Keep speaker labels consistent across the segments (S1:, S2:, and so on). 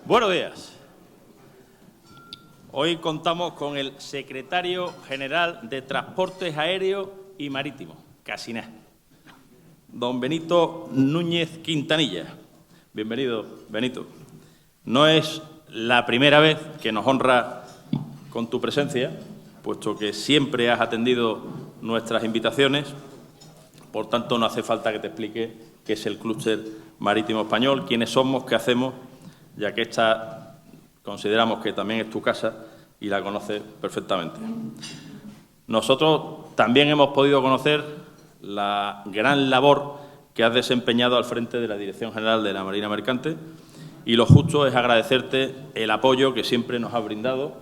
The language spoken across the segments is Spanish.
S1: Buenos días. Hoy contamos con el secretario general de Transportes Aéreos y Marítimos, casi nada, don Benito Núñez Quintanilla. Bienvenido, Benito. No es la primera vez que nos honra con tu presencia, puesto que siempre has atendido nuestras invitaciones. Por tanto, no hace falta que te explique qué es el Clúster Marítimo Español, quiénes somos, qué hacemos, ya que esta consideramos que también es tu casa y la conoces perfectamente. Nosotros también hemos podido conocer la gran labor que has desempeñado al frente de la Dirección General de la Marina Mercante y lo justo es agradecerte el apoyo que siempre nos has brindado,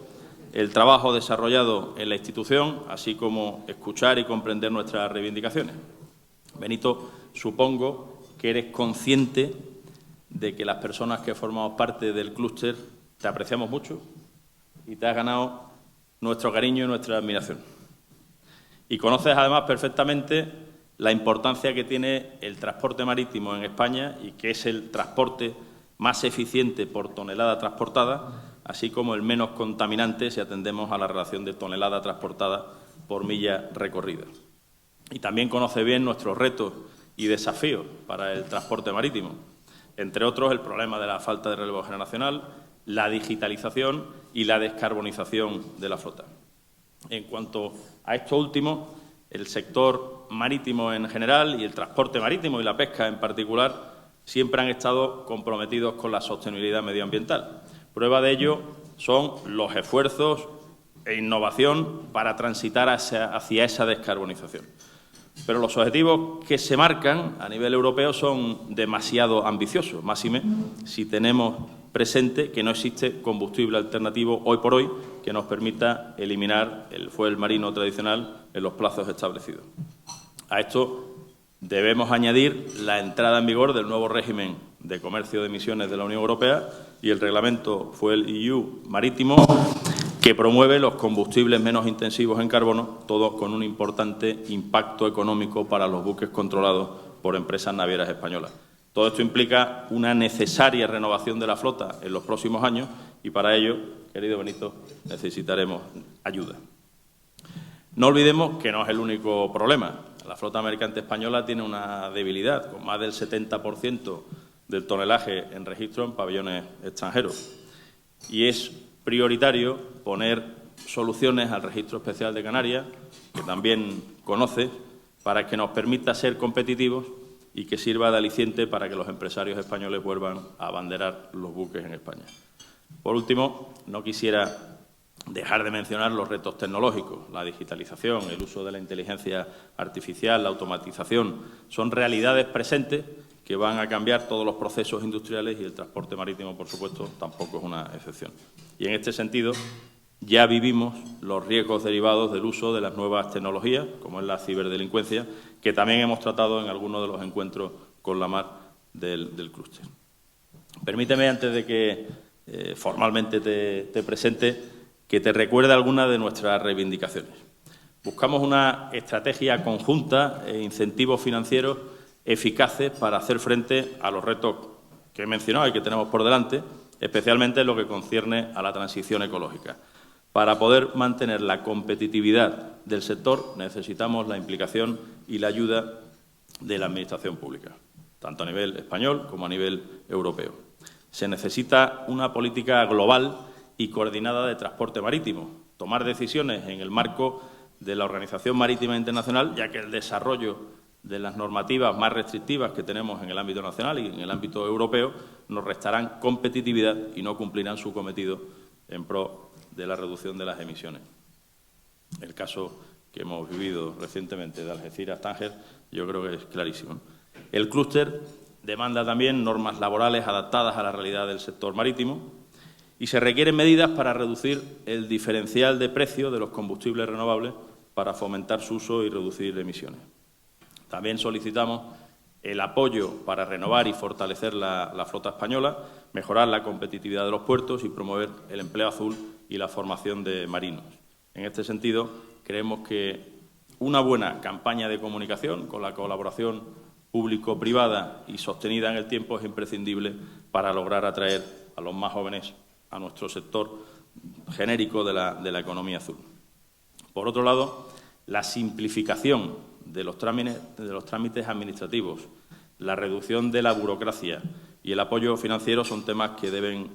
S1: el trabajo desarrollado en la institución, así como escuchar y comprender nuestras reivindicaciones. Benito, supongo que eres consciente de que las personas que formamos parte del clúster te apreciamos mucho y te has ganado nuestro cariño y nuestra admiración. Y conoces además perfectamente la importancia que tiene el transporte marítimo en España y que es el transporte más eficiente por tonelada transportada, así como el menos contaminante si atendemos a la relación de tonelada transportada por milla recorrida. Y también conoce bien nuestros retos y desafíos para el transporte marítimo, entre otros el problema de la falta de relevo generacional, la digitalización y la descarbonización de la flota. En cuanto a esto último, el sector marítimo en general y el transporte marítimo y la pesca en particular siempre han estado comprometidos con la sostenibilidad medioambiental. Prueba de ello son los esfuerzos e innovación para transitar hacia esa descarbonización. Pero los objetivos que se marcan a nivel europeo son demasiado ambiciosos, máxime si tenemos presente que no existe combustible alternativo hoy por hoy que nos permita eliminar el fuel marino tradicional en los plazos establecidos. A esto debemos añadir la entrada en vigor del nuevo régimen de comercio de emisiones de la Unión Europea y el reglamento Fuel EU marítimo que promueve los combustibles menos intensivos en carbono, todo con un importante impacto económico para los buques controlados por empresas navieras españolas. Todo esto implica una necesaria renovación de la flota en los próximos años y para ello, querido Benito, necesitaremos ayuda. No olvidemos que no es el único problema. La flota mercante española tiene una debilidad, con más del 70% del tonelaje en registro en pabellones extranjeros. Y es prioritario poner soluciones al registro especial de Canarias, que también conoces, para que nos permita ser competitivos y que sirva de aliciente para que los empresarios españoles vuelvan a abanderar los buques en España. Por último, no quisiera dejar de mencionar los retos tecnológicos, la digitalización, el uso de la inteligencia artificial, la automatización. Son realidades presentes que van a cambiar todos los procesos industriales y el transporte marítimo, por supuesto, tampoco es una excepción. Y en este sentido, ya vivimos los riesgos derivados del uso de las nuevas tecnologías, como es la ciberdelincuencia, que también hemos tratado en algunos de los encuentros con la mar del clúster. Permíteme, antes de que formalmente te presente, que te recuerde algunas de nuestras reivindicaciones. Buscamos una estrategia conjunta e incentivos financieros eficaces para hacer frente a los retos que he mencionado y que tenemos por delante, especialmente en lo que concierne a la transición ecológica. Para poder mantener la competitividad del sector necesitamos la implicación y la ayuda de la Administración pública, tanto a nivel español como a nivel europeo. Se necesita una política global y coordinada de transporte marítimo, tomar decisiones en el marco de la Organización Marítima Internacional, ya que el desarrollo de las normativas más restrictivas que tenemos en el ámbito nacional y en el ámbito europeo nos restarán competitividad y no cumplirán su cometido en pro de la reducción de las emisiones. El caso que hemos vivido recientemente de Algeciras-Tánger yo creo que es clarísimo. El clúster demanda también normas laborales adaptadas a la realidad del sector marítimo y se requieren medidas para reducir el diferencial de precio de los combustibles renovables para fomentar su uso y reducir emisiones. También solicitamos el apoyo para renovar y fortalecer la flota española, mejorar la competitividad de los puertos y promover el empleo azul y la formación de marinos. En este sentido, creemos que una buena campaña de comunicación con la colaboración público-privada y sostenida en el tiempo es imprescindible para lograr atraer a los más jóvenes a nuestro sector genérico de la economía azul. Por otro lado, la simplificación de los trámites administrativos, la reducción de la burocracia y el apoyo financiero son temas que deben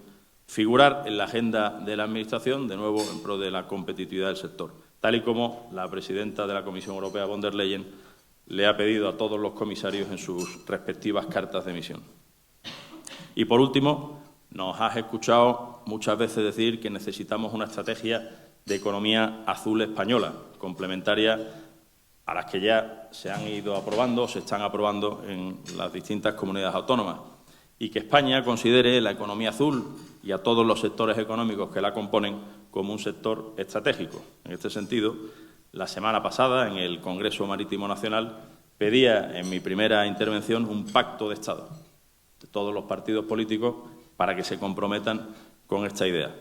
S1: figurar en la agenda de la Administración, de nuevo en pro de la competitividad del sector, tal y como la presidenta de la Comisión Europea, von der Leyen, le ha pedido a todos los comisarios en sus respectivas cartas de misión. Y, por último, nos has escuchado muchas veces decir que necesitamos una estrategia de economía azul española, complementaria a las que ya se han ido aprobando, se están aprobando en las distintas comunidades autónomas, y que España considere la economía azul y a todos los sectores económicos que la componen como un sector estratégico. En este sentido, la semana pasada, en el Congreso Marítimo Nacional, pedía en mi primera intervención un pacto de Estado de todos los partidos políticos para que se comprometan con esta idea.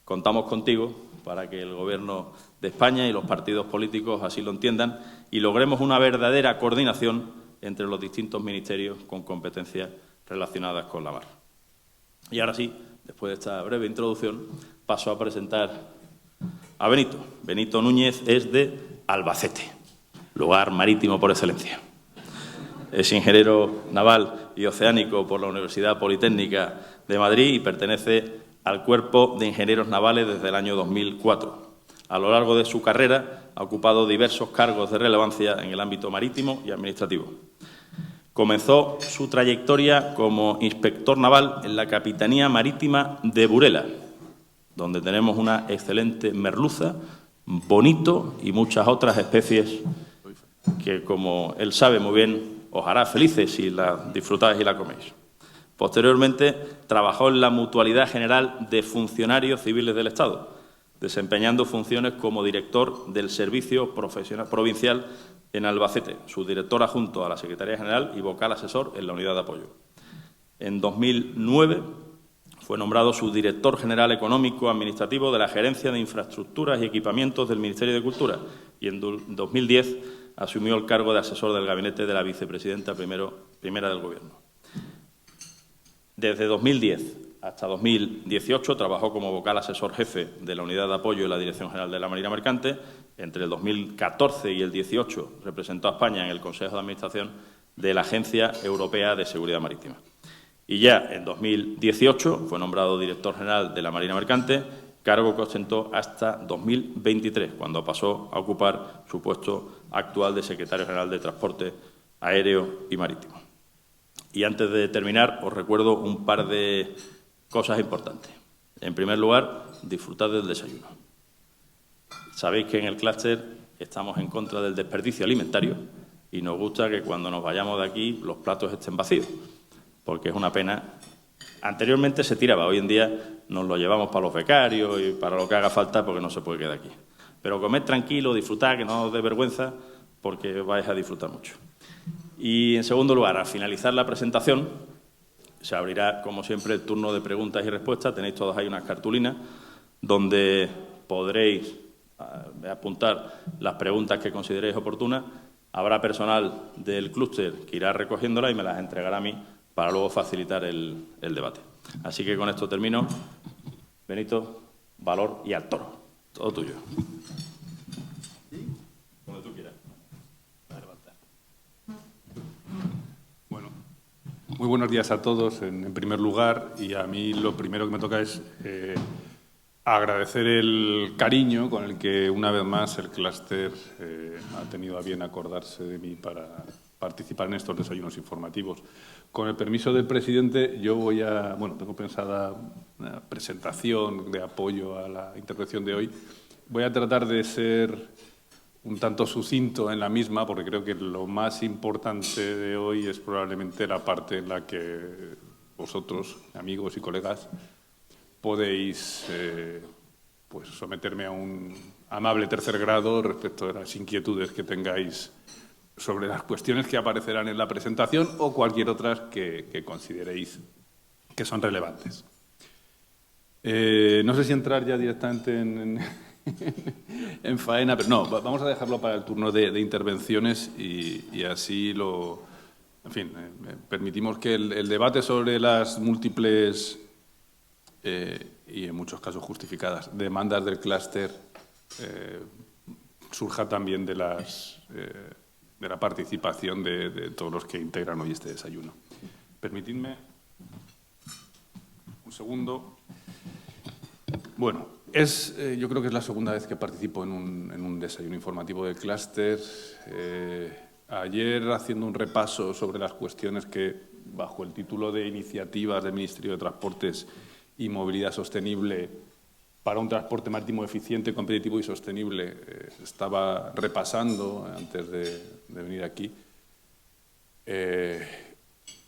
S1: Contamos contigo para que el Gobierno de España y los partidos políticos así lo entiendan y logremos una verdadera coordinación entre los distintos ministerios con competencias relacionadas con la mar. Y ahora sí, después de esta breve introducción, paso a presentar a Benito. Benito Núñez es de Albacete, lugar marítimo por excelencia. Es ingeniero naval y oceánico por la Universidad Politécnica de Madrid y pertenece al Cuerpo de Ingenieros Navales desde el año 2004. A lo largo de su carrera ha ocupado diversos cargos de relevancia en el ámbito marítimo y administrativo. Comenzó su trayectoria como inspector naval en la Capitanía Marítima de Burela, donde tenemos una excelente merluza, bonito y muchas otras especies que, como él sabe muy bien, os hará felices si la disfrutáis y la coméis. Posteriormente, trabajó en la Mutualidad General de Funcionarios Civiles del Estado, desempeñando funciones como director del Servicio Provincial en Albacete, subdirector adjunto a la Secretaría General y vocal asesor en la Unidad de Apoyo. En 2009 fue nombrado subdirector general económico administrativo de la Gerencia de Infraestructuras y Equipamientos del Ministerio de Cultura y en 2010 asumió el cargo de asesor del gabinete de la vicepresidenta primera del Gobierno. Desde 2010 hasta 2018 trabajó como vocal asesor jefe de la Unidad de Apoyo y la Dirección General de la Marina Mercante. Entre el 2014 y el 2018 representó a España en el Consejo de Administración de la Agencia Europea de Seguridad Marítima. Y ya en 2018 fue nombrado director general de la Marina Mercante, cargo que ostentó hasta 2023, cuando pasó a ocupar su puesto actual de secretario general de Transporte Aéreo y Marítimo. Y antes de terminar, os recuerdo un par de cosas importantes. En primer lugar, disfrutad del desayuno. Sabéis que en el clúster estamos en contra del desperdicio alimentario y nos gusta que cuando nos vayamos de aquí los platos estén vacíos, porque es una pena. Anteriormente se tiraba, hoy en día nos lo llevamos para los becarios y para lo que haga falta porque no se puede quedar aquí. Pero comed tranquilo, disfrutad, que no os dé vergüenza, porque vais a disfrutar mucho. Y, en segundo lugar, al finalizar la presentación, se abrirá, como siempre, el turno de preguntas y respuestas. Tenéis todas ahí unas cartulinas donde podréis apuntar las preguntas que consideréis oportunas. Habrá personal del clúster que irá recogiéndolas y me las entregará a mí para luego facilitar el debate. Así que con esto termino. Benito, valor y al toro. Todo tuyo. Cuando tú quieras.
S2: Bueno, muy buenos días a todos, en primer lugar, y a mí lo primero que me toca es agradecer el cariño con el que, una vez más, el clúster ha tenido a bien acordarse de mí para participar en estos desayunos informativos. Con el permiso del presidente, yo tengo pensada una presentación de apoyo a la intervención de hoy. Voy a tratar de ser un tanto sucinto en la misma, porque creo que lo más importante de hoy es probablemente la parte en la que vosotros, amigos y colegas, podéis someterme a un amable tercer grado respecto de las inquietudes que tengáis sobre las cuestiones que aparecerán en la presentación o cualquier otras que consideréis que son relevantes. No sé si entrar ya directamente en faena, pero no, vamos a dejarlo para el turno de intervenciones y así permitimos que el debate sobre las múltiples y en muchos casos justificadas, demandas del clúster surja también de la participación de todos los que integran hoy este desayuno. Permitidme un segundo. Bueno, yo creo que es la segunda vez que participo en un desayuno informativo del clúster. Ayer, haciendo un repaso sobre las cuestiones que, bajo el título de iniciativas del Ministerio de Transportes y Movilidad Sostenible para un transporte marítimo eficiente, competitivo y sostenible, estaba repasando antes de venir aquí,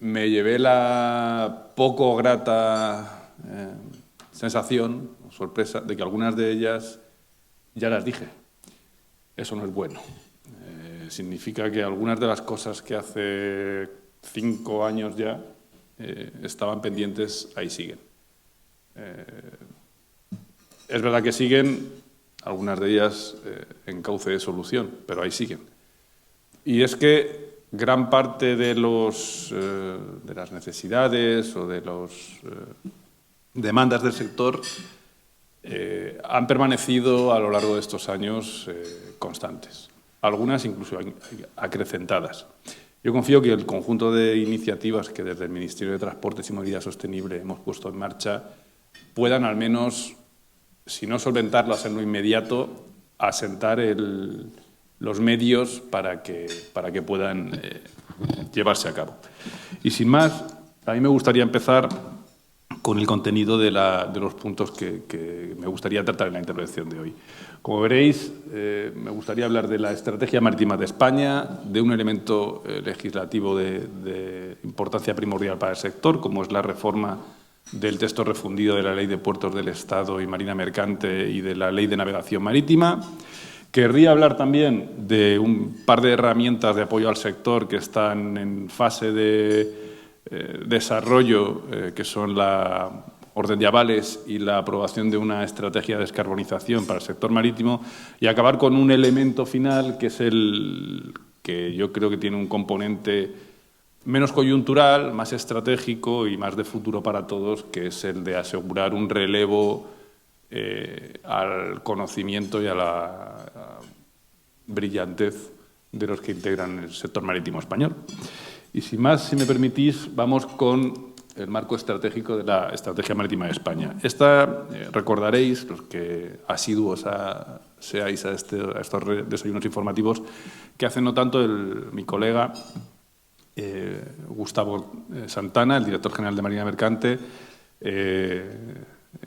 S2: me llevé la poco grata sensación, sorpresa, de que algunas de ellas ya las dije. Eso no es bueno. Significa que algunas de las cosas que hace 5 años ya estaban pendientes, ahí siguen. Es verdad que siguen, algunas de ellas en cauce de solución, pero ahí siguen. Y es que gran parte de las necesidades o de las demandas del sector han permanecido a lo largo de estos años constantes, algunas incluso acrecentadas. Yo confío que el conjunto de iniciativas que desde el Ministerio de Transportes y Movilidad Sostenible hemos puesto en marcha puedan al menos, si no solventarlas en lo inmediato, asentar los medios para que puedan llevarse a cabo. Y sin más, a mí me gustaría empezar con el contenido de los puntos que me gustaría tratar en la intervención de hoy. Como veréis, me gustaría hablar de la Estrategia Marítima de España, de un elemento legislativo de importancia primordial para el sector, como es la reforma del texto refundido de la Ley de Puertos del Estado y Marina Mercante y de la Ley de Navegación Marítima. Querría hablar también de un par de herramientas de apoyo al sector que están en fase de desarrollo, que son la orden de avales y la aprobación de una estrategia de descarbonización para el sector marítimo, y acabar con un elemento final que es el que yo creo que tiene un componente menos coyuntural, más estratégico y más de futuro para todos, que es el de asegurar un relevo al conocimiento y a la brillantez de los que integran el sector marítimo español. Y sin más, si me permitís, vamos con el marco estratégico de la Estrategia Marítima de España. Esta, recordaréis, los que asiduos seáis a estos desayunos informativos, que hace no tanto mi colega Gustavo Santana, el director general de Marina Mercante,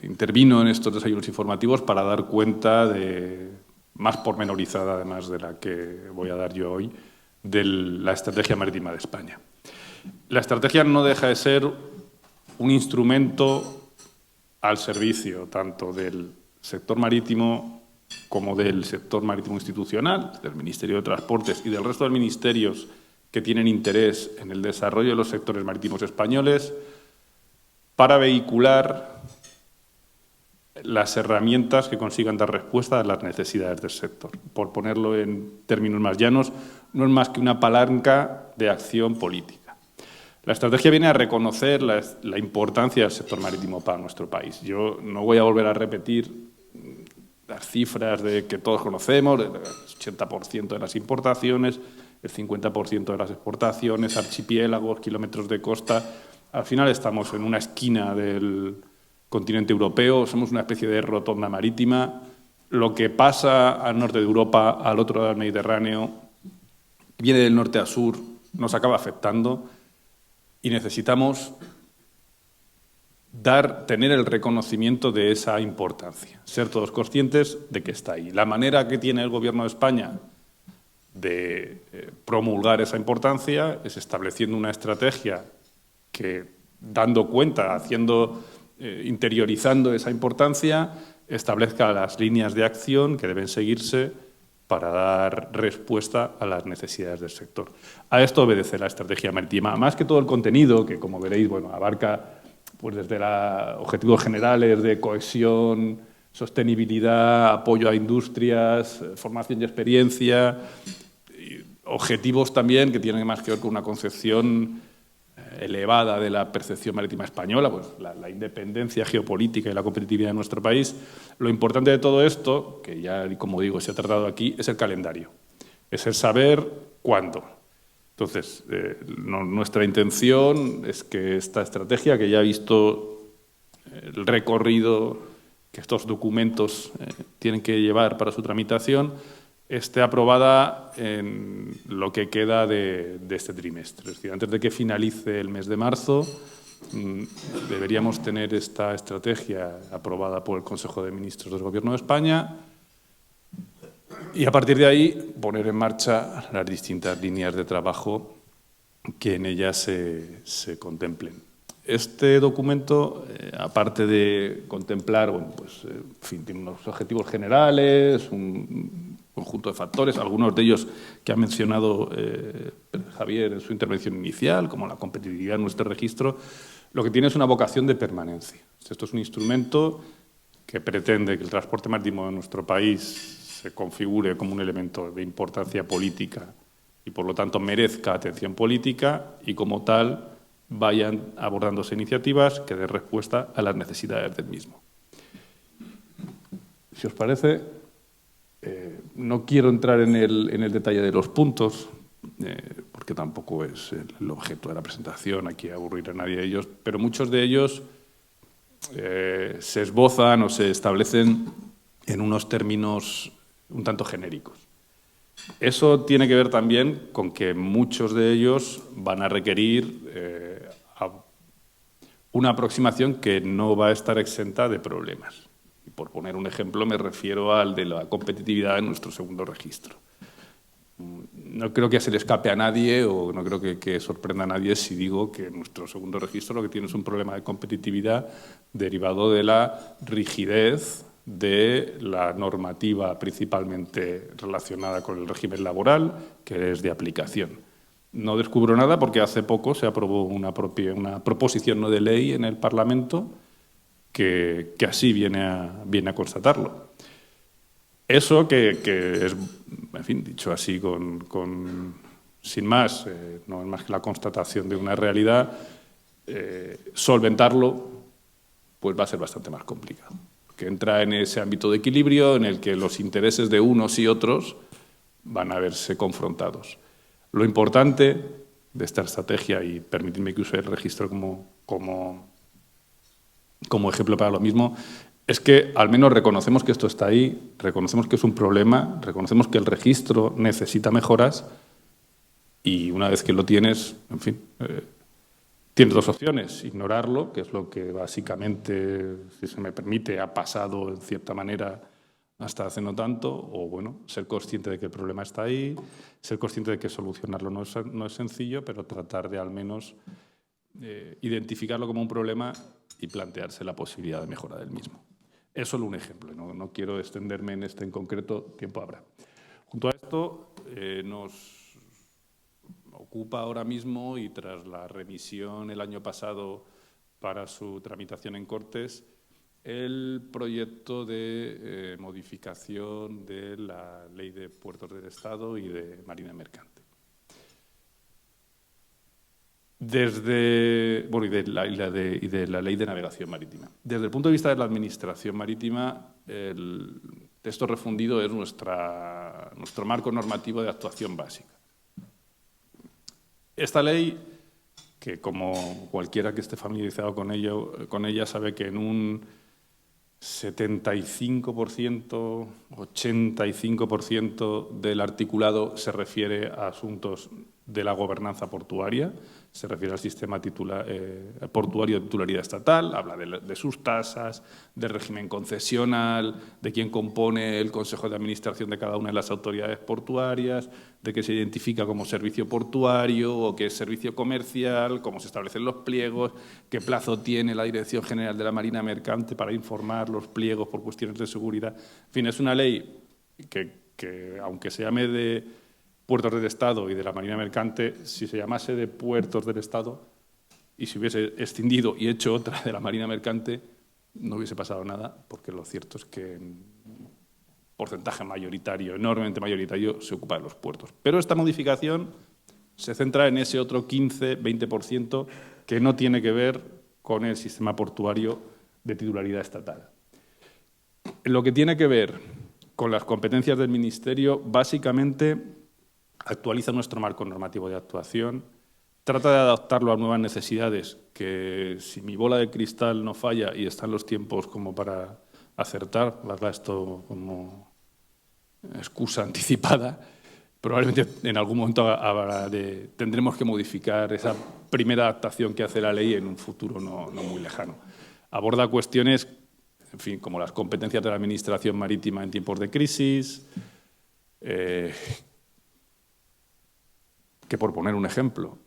S2: intervino en estos desayunos informativos para dar cuenta más pormenorizada, además de la que voy a dar yo hoy, de la Estrategia Marítima de España. La estrategia no deja de ser un instrumento al servicio tanto del sector marítimo como del sector marítimo institucional, del Ministerio de Transportes y del resto de ministerios que tienen interés en el desarrollo de los sectores marítimos españoles, para vehicular las herramientas que consigan dar respuesta a las necesidades del sector. Por ponerlo en términos más llanos, no es más que una palanca de acción política. La estrategia viene a reconocer la importancia del sector marítimo para nuestro país. Yo no voy a volver a repetir las cifras que todos conocemos, el 80% de las importaciones, el 50% de las exportaciones, archipiélagos, kilómetros de costa. Al final estamos en una esquina del continente europeo, somos una especie de rotonda marítima. Lo que pasa al norte de Europa, al otro lado del Mediterráneo, viene del norte a sur, nos acaba afectando y necesitamos tener el reconocimiento de esa importancia, ser todos conscientes de que está ahí. La manera que tiene el Gobierno de España de promulgar esa importancia es estableciendo una estrategia que, dando cuenta, interiorizando esa importancia, establezca las líneas de acción que deben seguirse para dar respuesta a las necesidades del sector. A esto obedece la estrategia marítima, más que todo el contenido, que como veréis, abarca desde objetivos generales de cohesión, sostenibilidad, apoyo a industrias, formación y experiencia, y objetivos también que tienen más que ver con una concepción elevada de la percepción marítima española, pues la independencia geopolítica y la competitividad de nuestro país. Lo importante de todo esto, que ya, como digo, se ha tratado aquí, es el calendario. Es el saber cuándo. Entonces, nuestra intención es que esta estrategia, que ya ha visto el recorrido que estos documentos tienen que llevar para su tramitación, esté aprobada en lo que queda de este trimestre. Es decir, antes de que finalice el mes de marzo, deberíamos tener esta estrategia aprobada por el Consejo de Ministros del Gobierno de España y, a partir de ahí, poner en marcha las distintas líneas de trabajo que en ellas se contemplen. Este documento, aparte de contemplar, en fin, tiene unos objetivos generales, un conjunto de factores, algunos de ellos que ha mencionado Javier en su intervención inicial, como la competitividad en nuestro registro. Lo que tiene es una vocación de permanencia. Esto es un instrumento que pretende que el transporte marítimo de nuestro país se configure como un elemento de importancia política y, por lo tanto, merezca atención política y, como tal, vayan abordándose iniciativas que den respuesta a las necesidades del mismo. Si os parece, no quiero entrar en el detalle de los puntos, porque tampoco es el objeto de la presentación, aquí aburrir a nadie de ellos, pero muchos de ellos se esbozan o se establecen en unos términos un tanto genéricos. Eso tiene que ver también con que muchos de ellos van a requerir una aproximación que no va a estar exenta de problemas. Y por poner un ejemplo, me refiero al de la competitividad en nuestro segundo registro. No creo que se le escape a nadie o no creo que sorprenda a nadie si digo que nuestro segundo registro lo que tiene es un problema de competitividad derivado de la rigidez de la normativa principalmente relacionada con el régimen laboral, que es de aplicación. No descubro nada porque hace poco se aprobó una proposición no de ley en el Parlamento que así viene a constatarlo. Eso que es, en fin, dicho así sin más, no es más que la constatación de una realidad, solventarlo pues va a ser bastante más complicado. Que entra en ese ámbito de equilibrio en el que los intereses de unos y otros van a verse confrontados. Lo importante de esta estrategia, y permitidme que use el registro como ejemplo para lo mismo, es que al menos reconocemos que esto está ahí, reconocemos que es un problema, reconocemos que el registro necesita mejoras y una vez que lo tienes, en fin, tienes dos opciones: ignorarlo, que es lo que básicamente, si se me permite, ha pasado en cierta manera hasta hace no tanto, o bueno, ser consciente de que el problema está ahí, ser consciente de que solucionarlo no es sencillo, pero tratar de al menos identificarlo como un problema y plantearse la posibilidad de mejora del mismo. Es solo un ejemplo, no quiero extenderme en este en concreto, tiempo habrá. Junto a esto, nos ocupa ahora mismo, y tras la remisión el año pasado para su tramitación en Cortes, el proyecto de modificación de la Ley de Puertos del Estado y de Marina Mercante. Y de la Ley de Navegación Marítima. Desde el punto de vista de la Administración Marítima, el texto refundido es nuestro marco normativo de actuación básica. Esta ley, que como cualquiera que esté familiarizado con ella sabe que en un 75%, 85% del articulado se refiere a asuntos de la gobernanza portuaria, se refiere al sistema portuario de titularidad estatal, habla de sus tasas, del régimen concesional, de quién compone el Consejo de Administración de cada una de las autoridades portuarias, de qué se identifica como servicio portuario o qué es servicio comercial, cómo se establecen los pliegos, qué plazo tiene la Dirección General de la Marina Mercante para informar los pliegos por cuestiones de seguridad. En fin, es una ley que aunque se llame de Puertos del Estado y de la Marina Mercante, si se llamase de Puertos del Estado y se hubiese extendido y hecho otra de la Marina Mercante, no hubiese pasado nada, porque lo cierto es que en porcentaje mayoritario, enormemente mayoritario, se ocupa de los puertos. Pero esta modificación Se centra en ese otro 15-20% que no tiene que ver con el sistema portuario de titularidad estatal. En lo que tiene que ver con las competencias del Ministerio, básicamente actualiza nuestro marco normativo de actuación, trata de adaptarlo a nuevas necesidades, que si mi bola de cristal no falla y están los tiempos como para acertar, valga esto como excusa anticipada, probablemente en algún momento tendremos que modificar esa primera adaptación que hace la ley en un futuro no muy lejano. Aborda cuestiones, en fin, como las competencias de la Administración Marítima en tiempos de crisis, que por poner un ejemplo,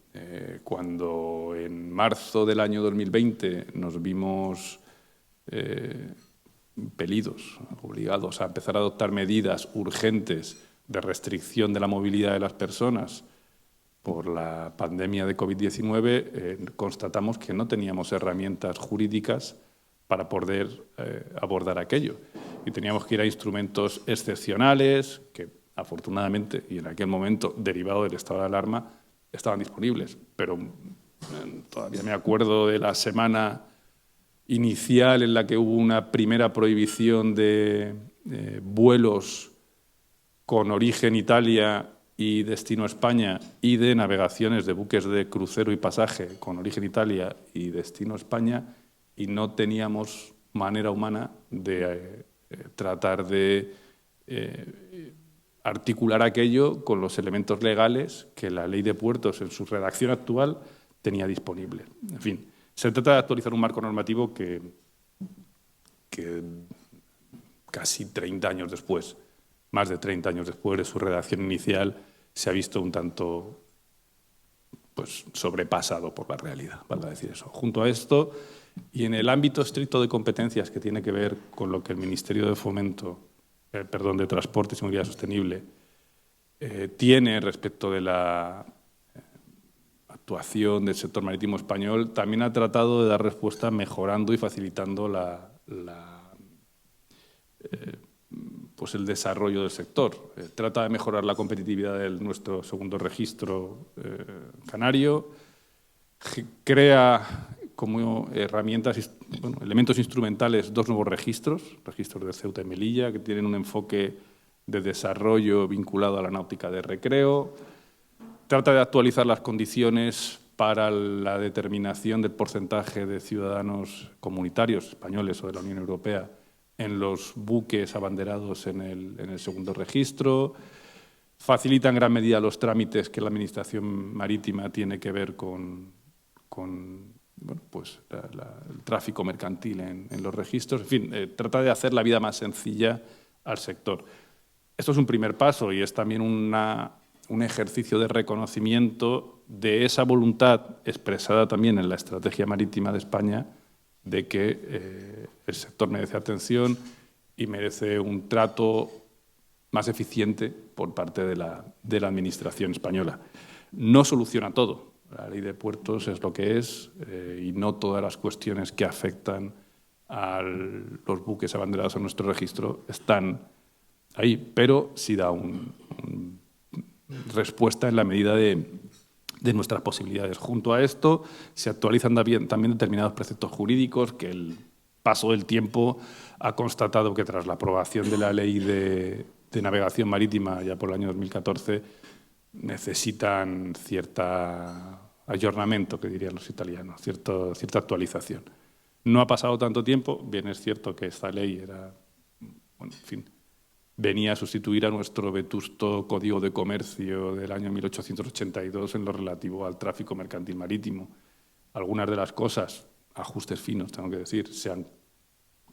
S2: cuando en marzo del año 2020 nos vimos impelidos, obligados a empezar a adoptar medidas urgentes de restricción de la movilidad de las personas por la pandemia de COVID-19, constatamos que no teníamos herramientas jurídicas para poder abordar aquello. Y teníamos que ir a instrumentos excepcionales que, afortunadamente, y en aquel momento, derivado del estado de alarma, estaban disponibles. Pero todavía me acuerdo de la semana inicial en la que hubo una primera prohibición de vuelos con origen Italia y destino España y de navegaciones de buques de crucero y pasaje con origen Italia y destino España, y no teníamos manera humana de tratar de articular aquello con los elementos legales que la Ley de Puertos en su redacción actual tenía disponible. En fin, se trata de actualizar un marco normativo que casi 30 años después, más de 30 años después de su redacción inicial, se ha visto un tanto sobrepasado por la realidad, valga decir eso. Junto a esto, y en el ámbito estricto de competencias que tiene que ver con lo que el Ministerio de Transportes y Movilidad Sostenible tiene respecto de la actuación del sector marítimo español, también ha tratado de dar respuesta mejorando y facilitando el desarrollo del sector. Trata de mejorar la competitividad de nuestro segundo registro canario, crea como elementos instrumentales 2 nuevos registros de Ceuta y Melilla, que tienen un enfoque de desarrollo vinculado a la náutica de recreo. Trata de actualizar las condiciones para la determinación del porcentaje de ciudadanos comunitarios españoles o de la Unión Europea en los buques abanderados en el segundo registro. Facilita en gran medida los trámites que la Administración Marítima tiene que ver con el tráfico mercantil en los registros. En fin, trata de hacer la vida más sencilla al sector. Esto es un primer paso y es también un ejercicio de reconocimiento de esa voluntad expresada también en la Estrategia Marítima de España de que el sector merece atención y merece un trato más eficiente por parte de la Administración española. No soluciona todo. La Ley de Puertos es lo que es y no todas las cuestiones que afectan a los buques abanderados en nuestro registro están ahí, pero sí da una respuesta en la medida de nuestras posibilidades. Junto a esto, se actualizan también determinados preceptos jurídicos que el paso del tiempo ha constatado que tras la aprobación de la Ley de Navegación Marítima ya por el año 2014 necesitan cierta ayornamiento, que dirían los italianos, cierta actualización. No ha pasado tanto tiempo, bien es cierto que esta ley venía a sustituir a nuestro vetusto Código de Comercio del año 1882 en lo relativo al tráfico mercantil marítimo. Algunas de las cosas, ajustes finos, tengo que decir, se han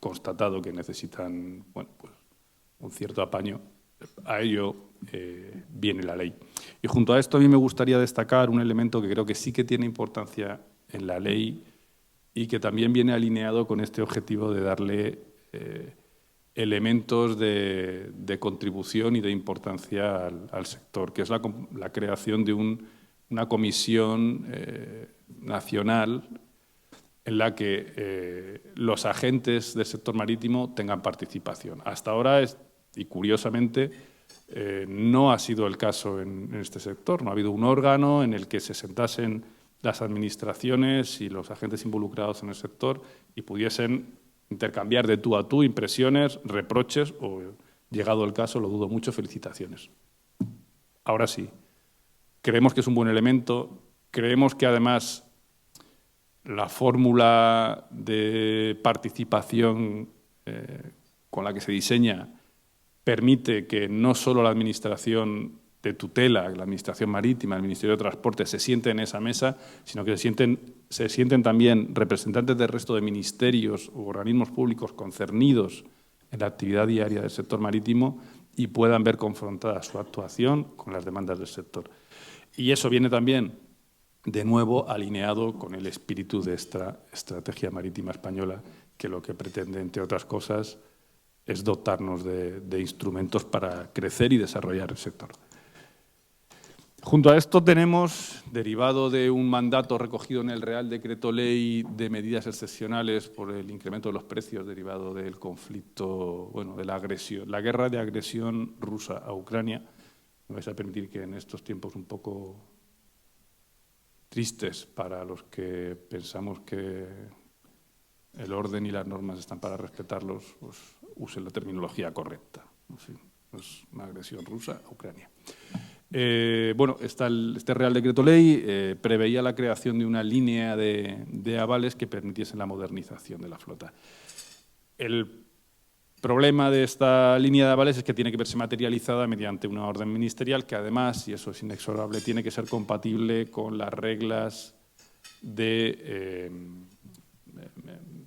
S2: constatado que necesitan un cierto apaño. A ello viene la ley. Y junto a esto a mí me gustaría destacar un elemento que creo que sí que tiene importancia en la ley y que también viene alineado con este objetivo de darle elementos de contribución y de importancia al sector, que es la creación de una comisión nacional en la que los agentes del sector marítimo tengan participación. Hasta ahora, y curiosamente, No ha sido el caso en este sector. No ha habido un órgano en el que se sentasen las administraciones y los agentes involucrados en el sector y pudiesen intercambiar de tú a tú impresiones, reproches o, llegado el caso, lo dudo mucho, felicitaciones. Ahora sí, creemos que es un buen elemento, creemos que además la fórmula de participación con la que se diseña permite que no solo la Administración de tutela, la Administración Marítima, el Ministerio de Transporte se sienten en esa mesa, sino que se sienten también representantes del resto de ministerios u organismos públicos concernidos en la actividad diaria del sector marítimo y puedan ver confrontada su actuación con las demandas del sector. Y eso viene también, de nuevo, alineado con el espíritu de esta estrategia marítima española, que lo que pretende, entre otras cosas, es dotarnos de instrumentos para crecer y desarrollar el sector. Junto a esto tenemos, derivado de un mandato recogido en el Real Decreto Ley de medidas excepcionales por el incremento de los precios derivado del conflicto, de la agresión, la guerra de agresión rusa a Ucrania. Me vais a permitir que en estos tiempos un poco tristes para los que pensamos que el orden y las normas están para respetarlos, pues usen la terminología correcta. Es una agresión rusa a Ucrania. Este Real Decreto Ley preveía la creación de una línea de avales que permitiese la modernización de la flota. El problema de esta línea de avales es que tiene que verse materializada mediante una orden ministerial que además, y eso es inexorable, tiene que ser compatible con las reglas de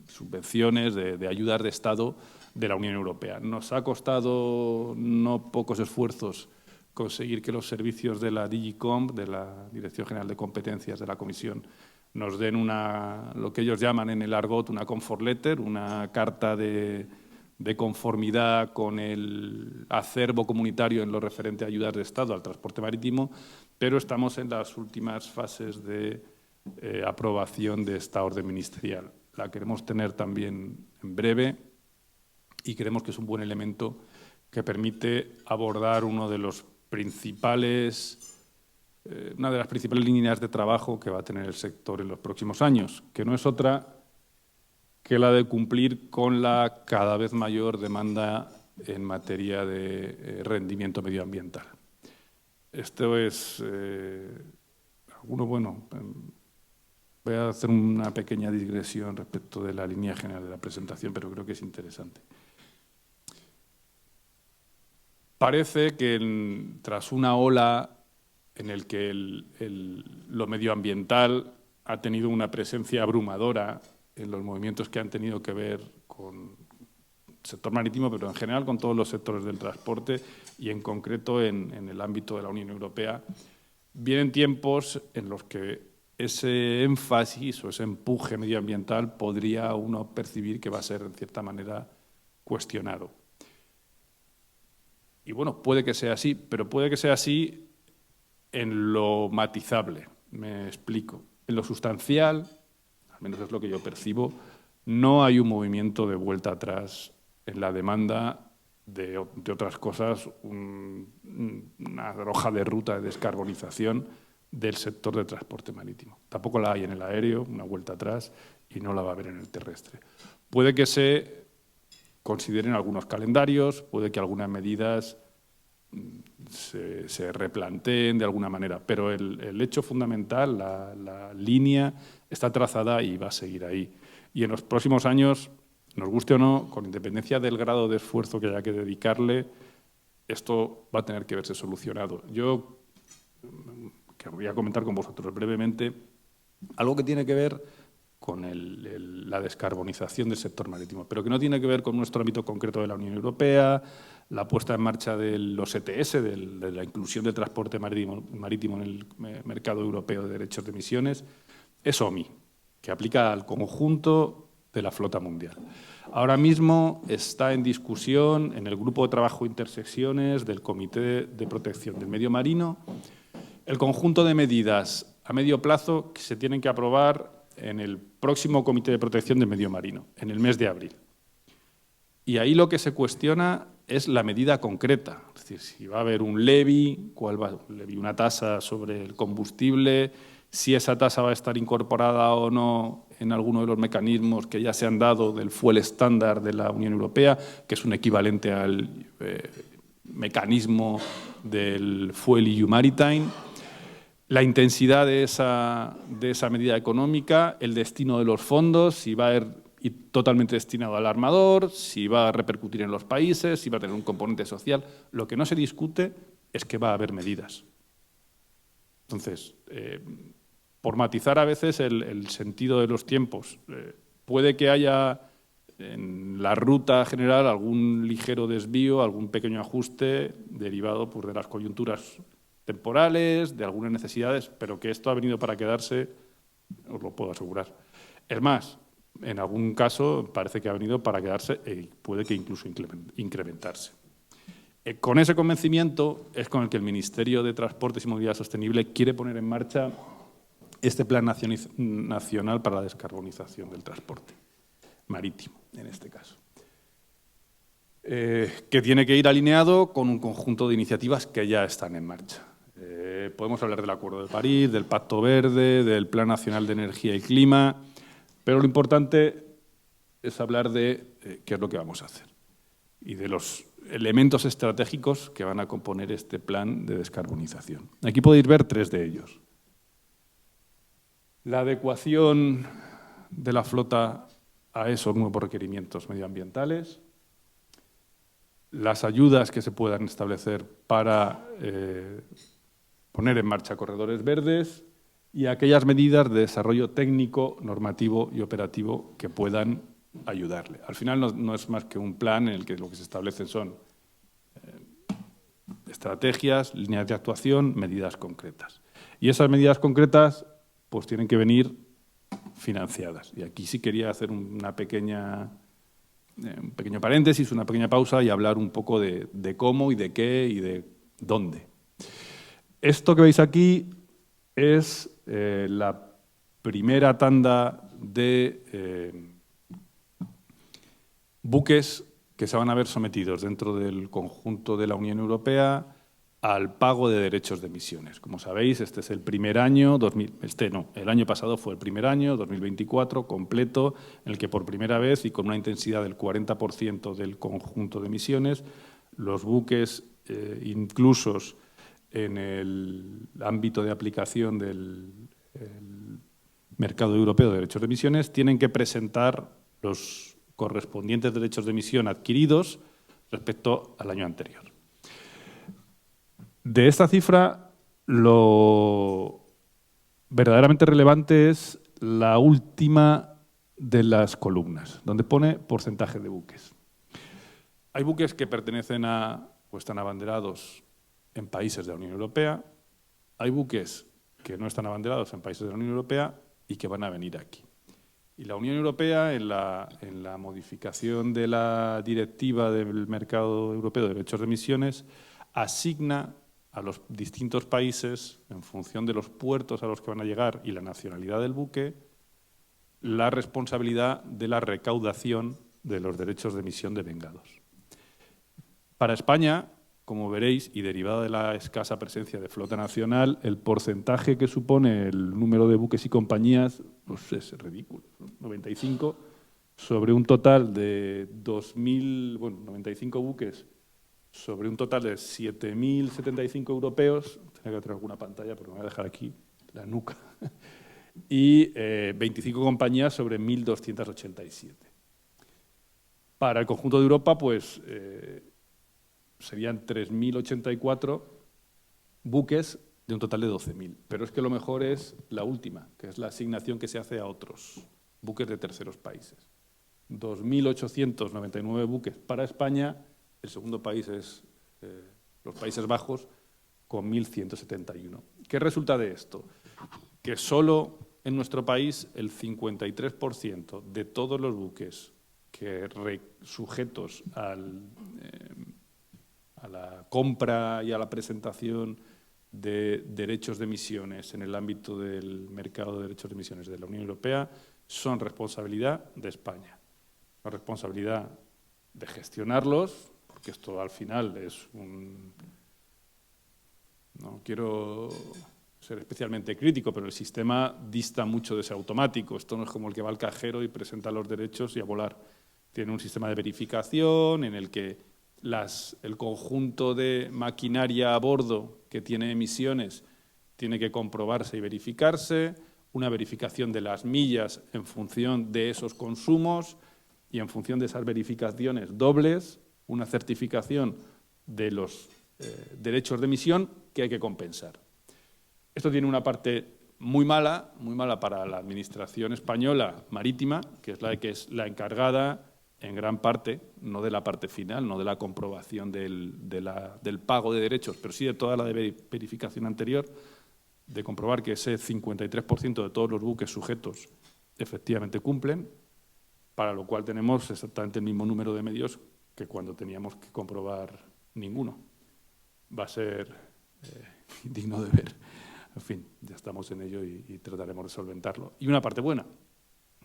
S2: subvenciones, de ayudas de Estado de la Unión Europea. Nos ha costado no pocos esfuerzos conseguir que los servicios de la DigiComp, de la Dirección General de Competencias de la Comisión, nos den lo que ellos llaman en el argot una comfort letter, una carta de conformidad con el acervo comunitario en lo referente a ayudas de Estado al transporte marítimo, pero estamos en las últimas fases de aprobación de esta orden ministerial. La queremos tener también en breve y creemos que es un buen elemento que permite abordar una de las principales líneas de trabajo que va a tener el sector en los próximos años, que no es otra que la de cumplir con la cada vez mayor demanda en materia de rendimiento medioambiental. Esto es voy a hacer una pequeña digresión respecto de la línea general de la presentación, pero creo que es interesante. Parece que tras una ola en el que lo medioambiental ha tenido una presencia abrumadora en los movimientos que han tenido que ver con el sector marítimo, pero en general con todos los sectores del transporte y en concreto en el ámbito de la Unión Europea, vienen tiempos en los que ese énfasis o ese empuje medioambiental podría uno percibir que va a ser, en cierta manera, cuestionado. Y bueno, puede que sea así, pero puede que sea así en lo matizable. Me explico. En lo sustancial, al menos es lo que yo percibo, no hay un movimiento de vuelta atrás en la demanda de otras cosas, una hoja de ruta de descarbonización del sector de transporte marítimo. Tampoco la hay en el aéreo, una vuelta atrás, y no la va a haber en el terrestre. Puede que se consideren algunos calendarios, puede que algunas medidas se replanteen de alguna manera, pero el hecho fundamental, la línea, está trazada y va a seguir ahí. Y en los próximos años, nos guste o no, con independencia del grado de esfuerzo que haya que dedicarle, esto va a tener que verse solucionado. Yo querría comentar con vosotros brevemente algo que tiene que ver con la descarbonización del sector marítimo, pero que no tiene que ver con nuestro ámbito concreto de la Unión Europea, la puesta en marcha de los ETS, de la inclusión del transporte marítimo en el mercado europeo de derechos de emisiones, es OMI, que aplica al conjunto de la flota mundial. Ahora mismo está en discusión en el Grupo de Trabajo Intersecciones del Comité de Protección del Medio Marino el conjunto de medidas a medio plazo que se tienen que aprobar en el próximo Comité de Protección del Medio Marino, en el mes de abril. Y ahí lo que se cuestiona es la medida concreta. Es decir, si va a haber un levy, ¿cuál va? Un levy, una tasa sobre el combustible, si esa tasa va a estar incorporada o no en alguno de los mecanismos que ya se han dado del fuel estándar de la Unión Europea, que es un equivalente al mecanismo del fuel EU Maritime, la intensidad de esa medida económica, el destino de los fondos, si va a ir totalmente destinado al armador, si va a repercutir en los países, si va a tener un componente social. Lo que no se discute es que va a haber medidas. Entonces, por matizar a veces el sentido de los tiempos, puede que haya en la ruta general algún ligero desvío, algún pequeño ajuste derivado pues, de las coyunturas temporales, de algunas necesidades, pero que esto ha venido para quedarse, os lo puedo asegurar. Es más, en algún caso parece que ha venido para quedarse y puede que incluso incrementarse. Con ese convencimiento es con el que el Ministerio de Transportes y Movilidad Sostenible quiere poner en marcha este Plan Nacional para la Descarbonización del Transporte marítimo, en este caso, que tiene que ir alineado con un conjunto de iniciativas que ya están en marcha. Podemos hablar del Acuerdo de París, del Pacto Verde, del Plan Nacional de Energía y Clima, pero lo importante es hablar de qué es lo que vamos a hacer y de los elementos estratégicos que van a componer este plan de descarbonización. Aquí podéis ver 3 de ellos. La adecuación de la flota a esos nuevos requerimientos medioambientales, las ayudas que se puedan establecer para poner en marcha corredores verdes y aquellas medidas de desarrollo técnico, normativo y operativo que puedan ayudarle. Al final no es más que un plan en el que lo que se establecen son estrategias, líneas de actuación, medidas concretas. Y esas medidas concretas pues tienen que venir financiadas. Y aquí sí quería hacer un pequeño paréntesis, una pequeña pausa y hablar un poco de cómo y de qué y de dónde. Esto que veis aquí es la primera tanda de buques que se van a ver sometidos dentro del conjunto de la Unión Europea al pago de derechos de emisiones. Como sabéis, este es el primer año, el año pasado fue el primer año, 2024, completo, en el que por primera vez y con una intensidad del 40% del conjunto de emisiones, los buques inclusos en el ámbito de aplicación del mercado europeo de derechos de emisiones tienen que presentar los correspondientes derechos de emisión adquiridos respecto al año anterior. De esta cifra, lo verdaderamente relevante es la última de las columnas, donde pone porcentaje de buques. Hay buques que pertenecen a o están abanderados en países de la Unión Europea, hay buques que no están abanderados en países de la Unión Europea y que van a venir aquí. Y la Unión Europea, en la modificación de la Directiva del Mercado Europeo de Derechos de Emisiones, asigna a los distintos países, en función de los puertos a los que van a llegar y la nacionalidad del buque, la responsabilidad de la recaudación de los derechos de emisión devengados. Para España, como veréis, y derivada de la escasa presencia de flota nacional, el porcentaje que supone el número de buques y compañías pues es ridículo, ¿no? 95 sobre un total de 95 buques sobre un total de 7.075 europeos, tenía que tener alguna pantalla, pero me voy a dejar aquí la nuca, y 25 compañías sobre 1.287. Para el conjunto de Europa, pues serían 3.084 buques de un total de 12.000. Pero es que lo mejor es la última, que es la asignación que se hace a otros buques de terceros países. 2.899 buques para España, el segundo país es los Países Bajos, con 1.171. ¿Qué resulta de esto? Que solo en nuestro país el 53% de todos los buques que sujetos a la compra y a la presentación de derechos de emisiones en el ámbito del mercado de derechos de emisiones de la Unión Europea son responsabilidad de España. Son responsabilidad de gestionarlos por porque esto al final es un... No quiero ser especialmente crítico, pero el sistema dista mucho de ser automático. Esto no es como el que va al cajero y presenta los derechos y a volar. Tiene un sistema de verificación en el que el conjunto de maquinaria a bordo que tiene emisiones tiene que comprobarse y verificarse, una verificación de las millas en función de esos consumos y en función de esas verificaciones dobles, una certificación de los derechos de emisión que hay que compensar. Esto tiene una parte muy mala para la Administración española marítima, que es la encargada en gran parte, no de la parte final, no de la comprobación del pago de derechos, pero sí de toda la verificación anterior, de comprobar que ese 53% de todos los buques sujetos efectivamente cumplen, para lo cual tenemos exactamente el mismo número de medios que cuando teníamos que comprobar ninguno. Va a ser digno de ver. En fin, ya estamos en ello y trataremos de solventarlo. Y una parte buena,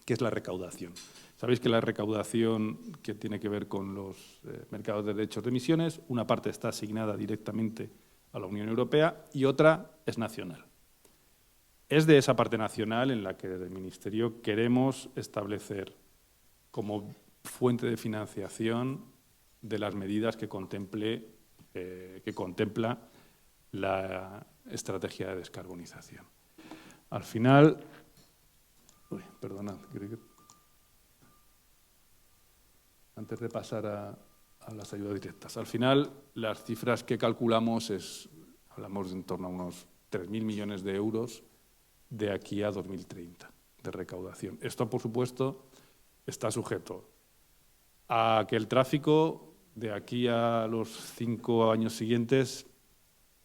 S2: que es la recaudación. Sabéis que la recaudación que tiene que ver con los mercados de derechos de emisiones, una parte está asignada directamente a la Unión Europea y otra es nacional. Es de esa parte nacional en la que desde el Ministerio queremos establecer como fuente de financiación de las medidas que contempla la estrategia de descarbonización. Al final, perdonad, antes de pasar a las ayudas directas, al final las cifras que calculamos hablamos de en torno a unos 3.000 millones de euros de aquí a 2030 de recaudación. Esto, por supuesto, está sujeto a que el tráfico de aquí a los 5 años siguientes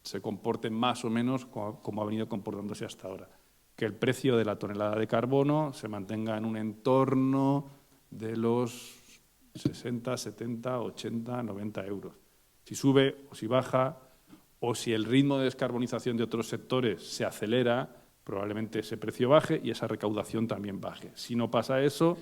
S2: se comporte más o menos como ha venido comportándose hasta ahora. Que el precio de la tonelada de carbono se mantenga en un entorno de los 60, 70, 80, 90 euros. Si sube o si baja, o si el ritmo de descarbonización de otros sectores se acelera, probablemente ese precio baje y esa recaudación también baje. Si no pasa eso,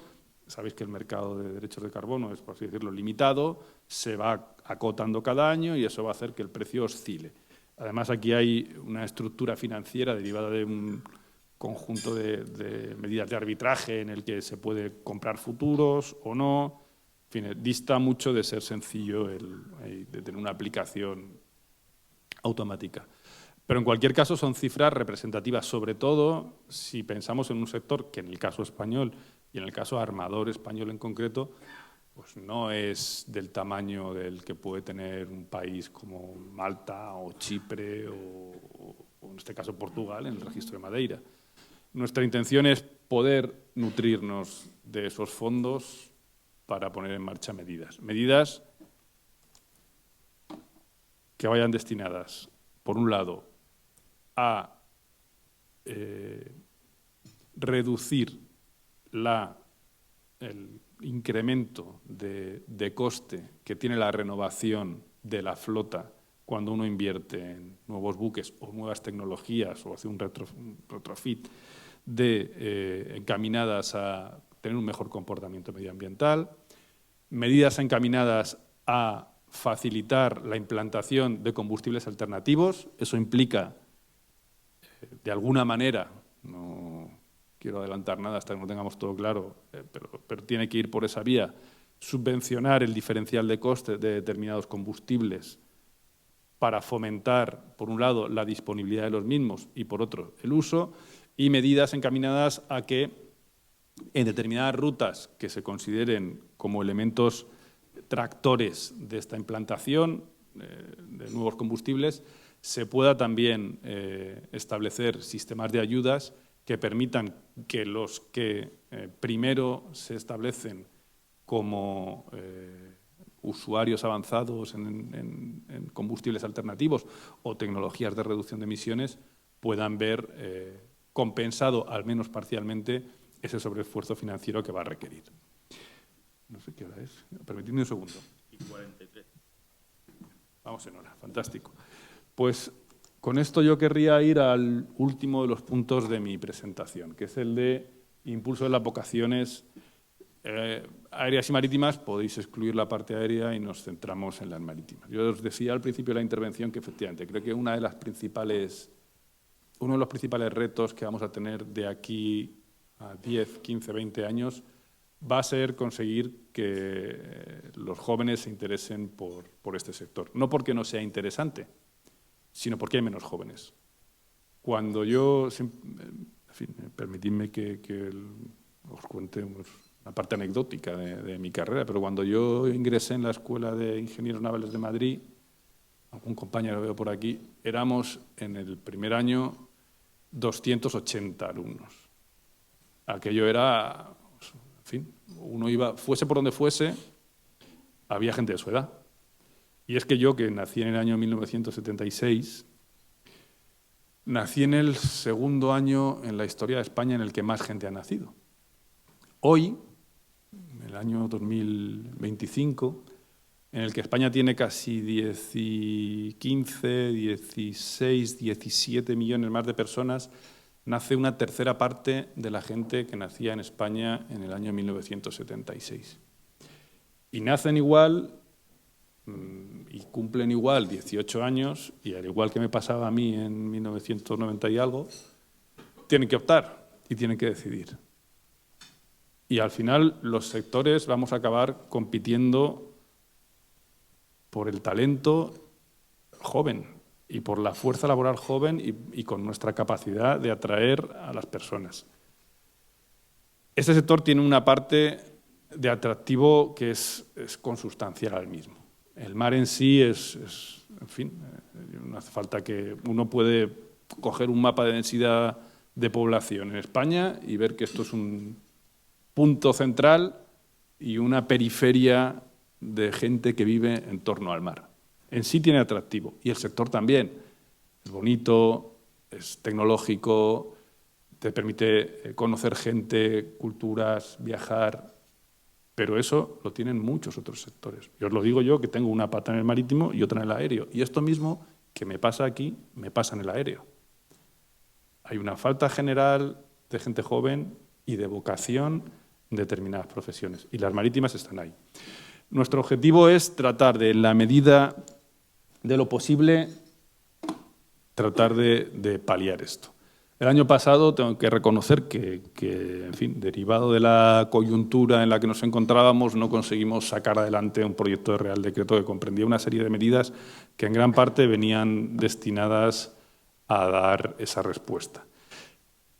S2: sabéis que el mercado de derechos de carbono es, por así decirlo, limitado, se va acotando cada año y eso va a hacer que el precio oscile. Además, aquí hay una estructura financiera derivada de un conjunto de medidas de arbitraje en el que se puede comprar futuros o no. En fin, dista mucho de ser sencillo de tener una aplicación automática. Pero en cualquier caso son cifras representativas, sobre todo si pensamos en un sector que en el caso español y en el caso armador español en concreto, pues no es del tamaño del que puede tener un país como Malta o Chipre o en este caso Portugal en el registro de Madeira. Nuestra intención es poder nutrirnos de esos fondos para poner en marcha medidas que vayan destinadas, por un lado, a reducir el incremento de coste que tiene la renovación de la flota cuando uno invierte en nuevos buques o nuevas tecnologías o hace un retrofit encaminadas a tener un mejor comportamiento medioambiental, medidas encaminadas a facilitar la implantación de combustibles alternativos. Eso implica, de alguna manera, no quiero adelantar nada hasta que no tengamos todo claro, pero tiene que ir por esa vía, subvencionar el diferencial de coste de determinados combustibles para fomentar, por un lado, la disponibilidad de los mismos y, por otro, el uso, y medidas encaminadas a que en determinadas rutas que se consideren como elementos tractores de esta implantación de nuevos combustibles, se pueda también establecer sistemas de ayudas que permitan que los que primero se establecen como usuarios avanzados en combustibles alternativos o tecnologías de reducción de emisiones puedan ver compensado, al menos parcialmente, ese sobreesfuerzo financiero que va a requerir. No sé qué hora es. Permitidme un segundo.
S1: Y 43.
S2: Vamos en hora. Fantástico. Pues con esto yo querría ir al último de los puntos de mi presentación, que es el de impulso de las vocaciones. aéreas y marítimas, podéis excluir la parte aérea y nos centramos en las marítimas. Yo os decía al principio de la intervención que efectivamente creo que uno de los principales retos que vamos a tener de aquí a 10, 15, 20 años va a ser conseguir que los jóvenes se interesen por este sector. No porque no sea interesante, sino porque hay menos jóvenes. Cuando yo, en fin, permitidme que os cuente una parte anecdótica de mi carrera, pero cuando yo ingresé en la Escuela de Ingenieros Navales de Madrid, algún compañero veo por aquí, éramos en el primer año 280 alumnos. Aquello era, en fin, uno iba, fuese por donde fuese, había gente de su edad. Y es que yo, que nací en el año 1976, nací en el segundo año en la historia de España en el que más gente ha nacido. Hoy, en el año 2025, en el que España tiene casi 15, 16, 17 millones más de personas, nace una tercera parte de la gente que nacía en España en el año 1976. Y nacen igual y cumplen igual 18 años, y al igual que me pasaba a mí en 1990 y algo, tienen que optar y tienen que decidir. Y al final los sectores vamos a acabar compitiendo por el talento joven y por la fuerza laboral joven y con nuestra capacidad de atraer a las personas. Este sector tiene una parte de atractivo que es consustancial al mismo. El mar en sí es en fin, no hace falta que uno puede coger un mapa de densidad de población en España y ver que esto es un punto central y una periferia de gente que vive en torno al mar. En sí tiene atractivo, y el sector también. Es bonito, es tecnológico, te permite conocer gente, culturas, viajar, pero eso lo tienen muchos otros sectores. Y os lo digo yo, que tengo una pata en el marítimo y otra en el aéreo, y esto mismo que me pasa aquí, me pasa en el aéreo. Hay una falta general de gente joven y de vocación en determinadas profesiones, y las marítimas están ahí. Nuestro objetivo es tratar de, en la medida de lo posible, tratar de paliar esto. El año pasado tengo que reconocer que, en fin, derivado de la coyuntura en la que nos encontrábamos, no conseguimos sacar adelante un proyecto de Real Decreto que comprendía una serie de medidas que en gran parte venían destinadas a dar esa respuesta.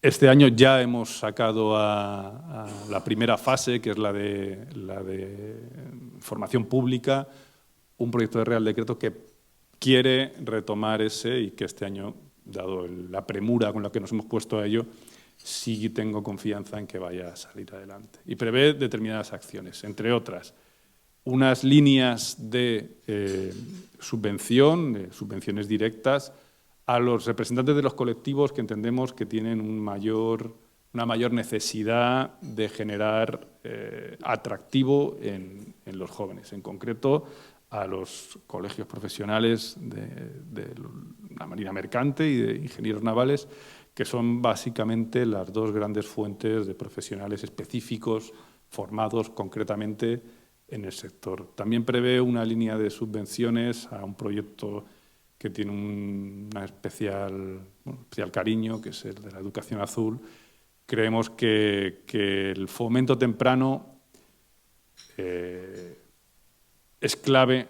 S2: Este año ya hemos sacado a la primera fase, que es la de formación pública, un proyecto de Real Decreto que quiere retomar ese y que este año, dado la premura con la que nos hemos puesto a ello, sí tengo confianza en que vaya a salir adelante. Y prevé determinadas acciones, entre otras, unas líneas de subvenciones directas a los representantes de los colectivos que entendemos que tienen una mayor necesidad de generar atractivo en los jóvenes, en concreto a los colegios profesionales de la Marina Mercante y de ingenieros navales, que son básicamente las dos grandes fuentes de profesionales específicos formados concretamente en el sector. También prevé una línea de subvenciones a un proyecto que tiene un especial cariño, que es el de la educación azul. Creemos que el fomento temprano es clave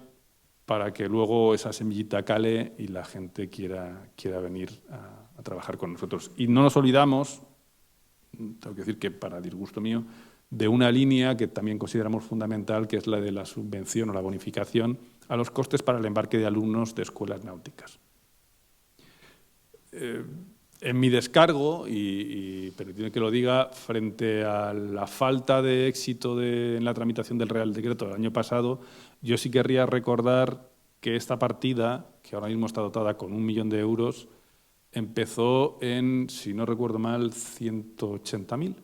S2: para que luego esa semillita cale y la gente quiera venir a trabajar con nosotros. Y no nos olvidamos, tengo que decir que para disgusto mío, de una línea que también consideramos fundamental, que es la de la subvención o la bonificación a los costes para el embarque de alumnos de escuelas náuticas. En mi descargo, y permíteme que lo diga, frente a la falta de éxito en la tramitación del Real Decreto del año pasado, yo sí querría recordar que esta partida, que ahora mismo está dotada con 1 millón de euros, empezó en, si no recuerdo mal, 180.000,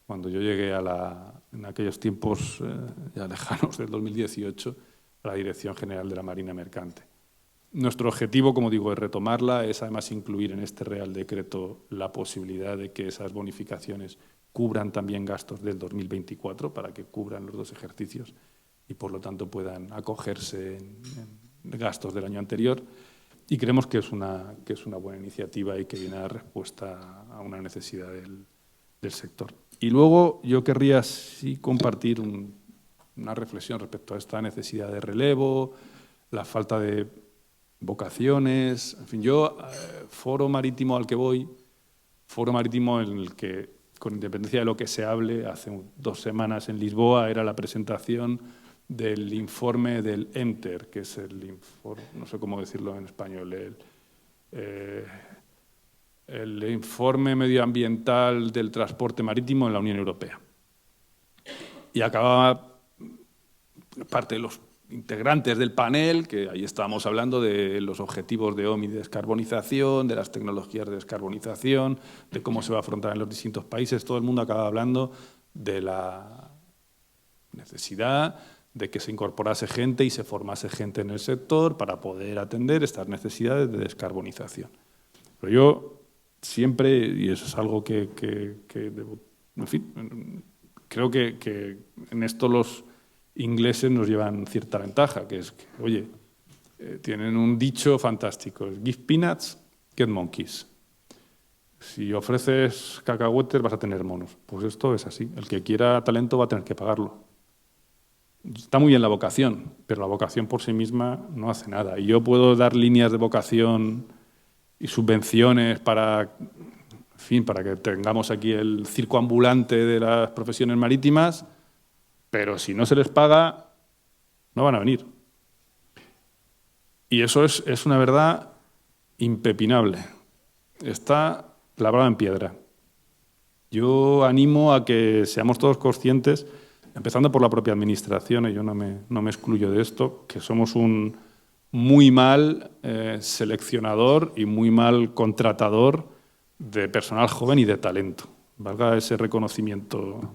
S2: cuando yo llegué en aquellos tiempos ya lejanos del 2018, a la Dirección General de la Marina Mercante. Nuestro objetivo, como digo, es retomarla, es además incluir en este Real Decreto la posibilidad de que esas bonificaciones cubran también gastos del 2024 para que cubran los 2 ejercicios y, por lo tanto, puedan acogerse en gastos del año anterior. Y creemos que es una buena iniciativa y que viene a dar respuesta a una necesidad del sector. Y luego yo querría sí compartir una reflexión respecto a esta necesidad de relevo, la falta de vocaciones. En fin, yo, foro marítimo al que voy, foro marítimo en el que, con independencia de lo que se hable, hace 2 semanas en Lisboa era la presentación del informe del EMTER, que es el informe, no sé cómo decirlo en español, el informe medioambiental del transporte marítimo en la Unión Europea. Y acababa parte de los integrantes del panel, que ahí estábamos hablando de los objetivos de OMI de descarbonización, de las tecnologías de descarbonización, de cómo se va a afrontar en los distintos países. Todo el mundo acaba hablando de la necesidad de que se incorporase gente y se formase gente en el sector para poder atender estas necesidades de descarbonización. Pero yo siempre, y eso es algo que en fin, creo que en esto los ingleses nos llevan cierta ventaja, que es que, oye, tienen un dicho fantástico: give peanuts, get monkeys. Si ofreces cacahuetes vas a tener monos. Pues esto es así. El que quiera talento va a tener que pagarlo. Está muy bien la vocación, pero la vocación por sí misma no hace nada. Y yo puedo dar líneas de vocación y subvenciones para, en fin, para que tengamos aquí el circo ambulante de las profesiones marítimas, pero si no se les paga, no van a venir. Y eso es una verdad impepinable. Está labrada en piedra. Yo animo a que seamos todos conscientes, empezando por la propia administración, y yo no me excluyo de esto, que somos un muy mal seleccionador y muy mal contratador de personal joven y de talento. Valga ese reconocimiento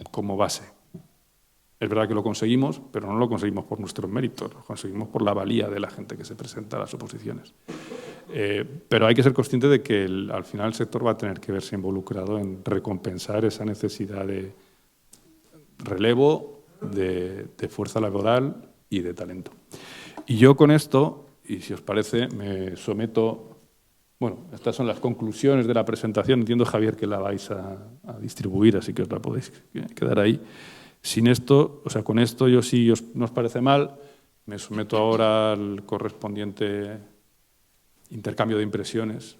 S2: como base. Es verdad que lo conseguimos, pero no lo conseguimos por nuestros méritos, lo conseguimos por la valía de la gente que se presenta a las oposiciones. Pero hay que ser consciente de que al final el sector va a tener que verse involucrado en recompensar esa necesidad de relevo, de fuerza laboral y de talento. Y yo con esto, y si os parece, me someto. Bueno, estas son las conclusiones de la presentación. Entiendo, Javier, que la vais a distribuir, así que os la podéis quedar ahí. Sin esto, o sea, con esto, yo si no os parece mal, me someto ahora al correspondiente intercambio de impresiones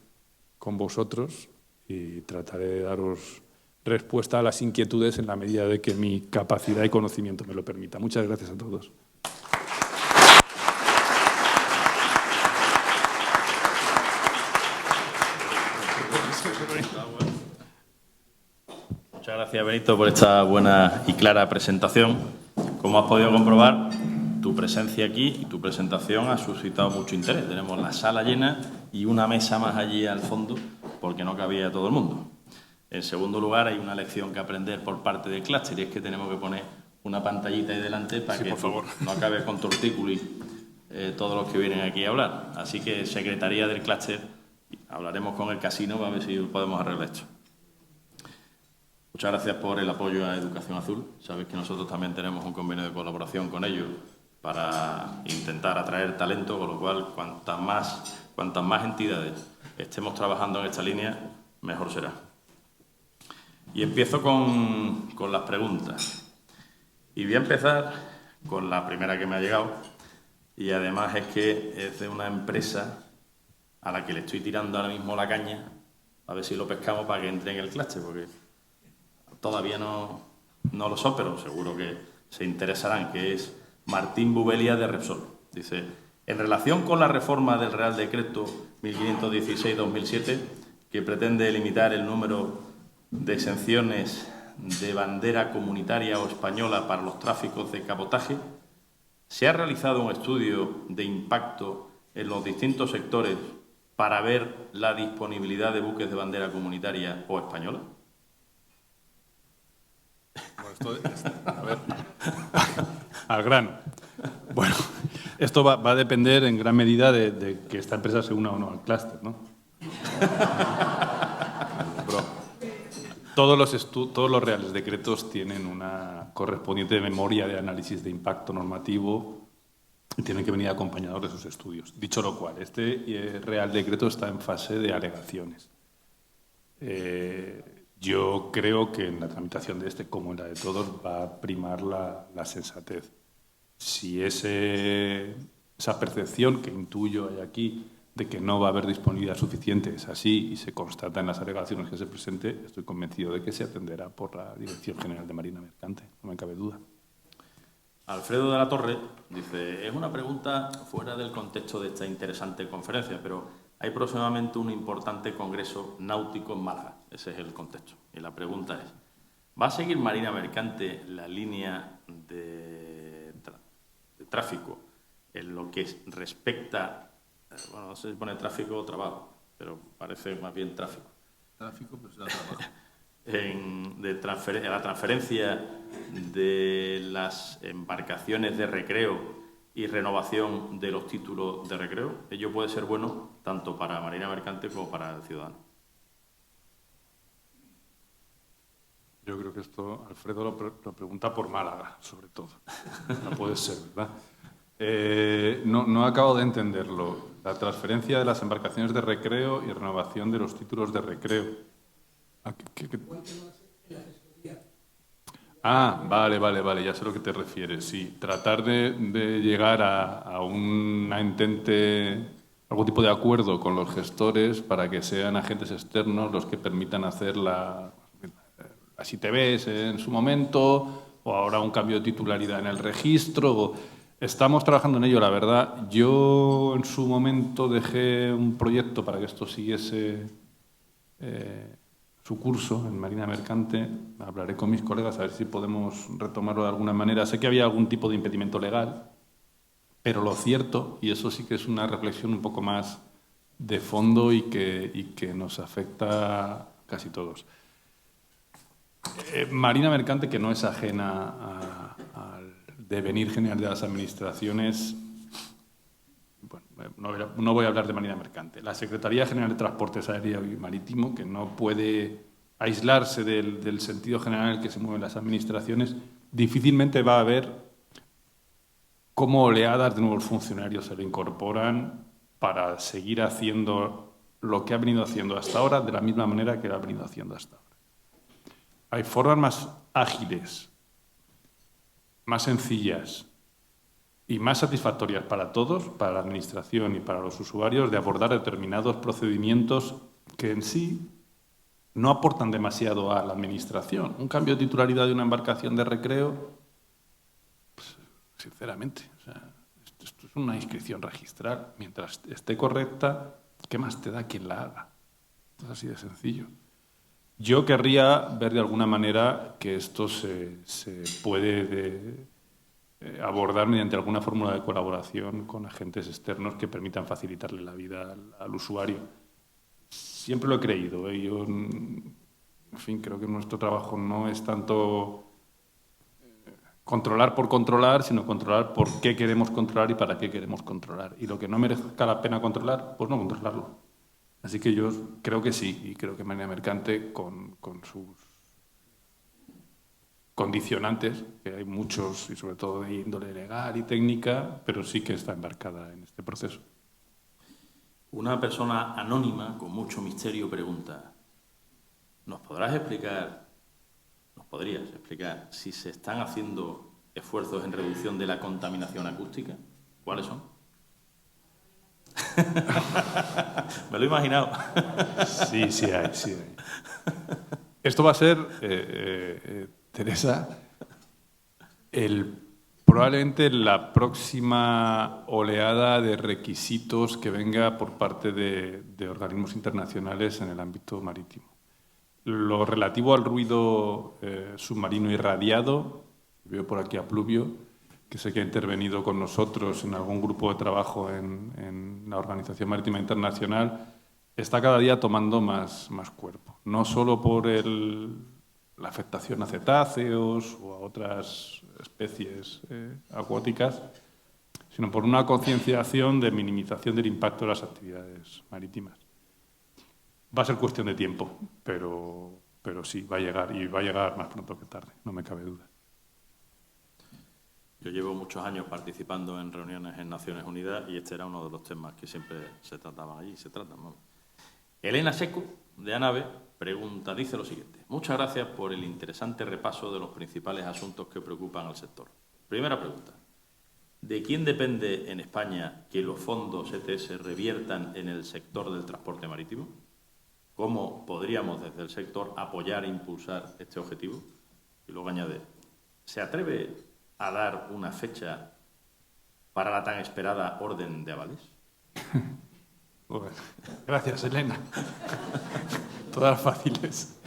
S2: con vosotros y trataré de daros respuesta a las inquietudes en la medida de que mi capacidad y conocimiento me lo permita. Muchas gracias a todos.
S1: Muchas gracias, Benito, por esta buena y clara presentación. Como has podido comprobar, tu presencia aquí y tu presentación ha suscitado mucho interés. Tenemos la sala llena y una mesa más allí al fondo porque no cabía todo el mundo. En segundo lugar, hay una lección que aprender por parte del clúster y es que tenemos que poner una pantallita ahí delante para que no acabe con tortícolis todos los que vienen aquí a hablar. Así que, Secretaría del clúster, hablaremos con el casino para ver si podemos arreglar esto. Muchas gracias por el apoyo a Educación Azul. Sabéis que nosotros también tenemos un convenio de colaboración con ellos para intentar atraer talento, con lo cual cuantas más entidades estemos trabajando en esta línea, mejor será. Y empiezo con las preguntas. Y voy a empezar con la primera que me ha llegado, y además es que es de una empresa a la que le estoy tirando ahora mismo la caña, a ver si lo pescamos para que entre en el clúster, porque todavía no lo son, pero seguro que se interesarán, que es Martín Bubelia de Repsol. Dice: en relación con la reforma del Real Decreto 1516-2007, que pretende limitar el número de exenciones de bandera comunitaria o española para los tráficos de cabotaje, ¿se ha realizado un estudio de impacto en los distintos sectores para ver la disponibilidad de buques de bandera comunitaria o española?
S2: A ver, al grano. Bueno, esto va a depender en gran medida de que esta empresa se una o no al clúster, ¿no? todos los reales decretos tienen una correspondiente memoria de análisis de impacto normativo y tienen que venir acompañados de sus estudios. Dicho lo cual, este Real Decreto está en fase de alegaciones. Yo creo que en la tramitación de este, como en la de todos, va a primar la sensatez. Si esa percepción que intuyo hay aquí de que no va a haber disponibilidad suficiente es así y se constata en las alegaciones que se presente, estoy convencido de que se atenderá por la Dirección General de Marina Mercante, no me cabe duda.
S1: Alfredo de la Torre dice, es una pregunta fuera del contexto de esta interesante conferencia, pero hay próximamente un importante congreso náutico en Málaga. Ese es el contexto. Y la pregunta es, ¿va a seguir Marina Mercante la línea de tráfico en lo que respecta, bueno, no sé si pone tráfico o trabajo, pero parece más bien tráfico?
S3: Tráfico, pero será trabajo.
S1: La transferencia de las embarcaciones de recreo y renovación de los títulos de recreo, ello puede ser bueno tanto para Marina Mercante como para el ciudadano.
S2: Yo creo que esto Alfredo lo pregunta por Málaga, sobre todo. No puede ser, ¿verdad? No acabo de entenderlo. La transferencia de las embarcaciones de recreo y renovación de los títulos de recreo. Vale, ya sé a lo que te refieres. Sí, tratar de llegar a un entente, algún tipo de acuerdo con los gestores para que sean agentes externos los que permitan hacer las ITBs en su momento, o ahora un cambio de titularidad en el registro. Estamos trabajando en ello, la verdad. Yo en su momento dejé un proyecto para que esto siguiese su curso en Marina Mercante. Hablaré con mis colegas a ver si podemos retomarlo de alguna manera. Sé que había algún tipo de impedimento legal, pero lo cierto, y eso sí que es una reflexión un poco más de fondo y que nos afecta a casi todos. Marina Mercante, que no es ajena al devenir general de las administraciones, bueno, no voy a hablar de Marina Mercante. La Secretaría General de Transportes Aéreo y Marítimo, que no puede aislarse del sentido general en el que se mueven las administraciones, difícilmente va a ver cómo oleadas de nuevos funcionarios se le incorporan para seguir haciendo lo que ha venido haciendo hasta ahora de la misma manera que lo ha venido haciendo hasta ahora. Hay formas más ágiles, más sencillas y más satisfactorias para todos, para la Administración y para los usuarios, de abordar determinados procedimientos que en sí no aportan demasiado a la Administración. Un cambio de titularidad de una embarcación de recreo, pues, sinceramente, o sea, esto es una inscripción registral. Mientras esté correcta, ¿qué más te da quien la haga? Es así de sencillo. Yo querría ver de alguna manera que esto se puede abordar mediante alguna fórmula de colaboración con agentes externos que permitan facilitarle la vida al usuario. Siempre lo he creído. Yo, en fin, creo que nuestro trabajo no es tanto controlar por controlar, sino controlar por qué queremos controlar y para qué queremos controlar. Y lo que no merezca la pena controlar, pues no controlarlo. Así que yo creo que sí, y creo que Marina Mercante, con sus condicionantes, que hay muchos, y sobre todo de índole legal y técnica, pero sí que está embarcada en este proceso.
S1: Una persona anónima, con mucho misterio, pregunta, ¿nos podrías explicar si se están haciendo esfuerzos en reducción de la contaminación acústica? ¿Cuáles son? Me lo he imaginado.
S2: Sí hay. Esto va a ser, Teresa, probablemente la próxima oleada de requisitos que venga por parte de organismos internacionales en el ámbito marítimo. Lo relativo al ruido submarino irradiado, veo por aquí a Pluvio, que sé que ha intervenido con nosotros en algún grupo de trabajo en la Organización Marítima Internacional, está cada día tomando más cuerpo. No solo por la afectación a cetáceos o a otras especies acuáticas, sino por una concienciación de minimización del impacto de las actividades marítimas. Va a ser cuestión de tiempo, pero pero sí, va a llegar, y va a llegar más pronto que tarde, no me cabe duda.
S1: Yo llevo muchos años participando en reuniones en Naciones Unidas y este era uno de los temas que siempre se trataban allí, se tratan, vamos. Elena Seco, de ANAVE, dice lo siguiente. Muchas gracias por el interesante repaso de los principales asuntos que preocupan al sector. Primera pregunta. ¿De quién depende en España que los fondos ETS reviertan en el sector del transporte marítimo? ¿Cómo podríamos desde el sector apoyar e impulsar este objetivo? Y luego añade, ¿se atreve a dar una fecha para la tan esperada orden de avales?
S2: Bueno, gracias, Elena. Todas fáciles.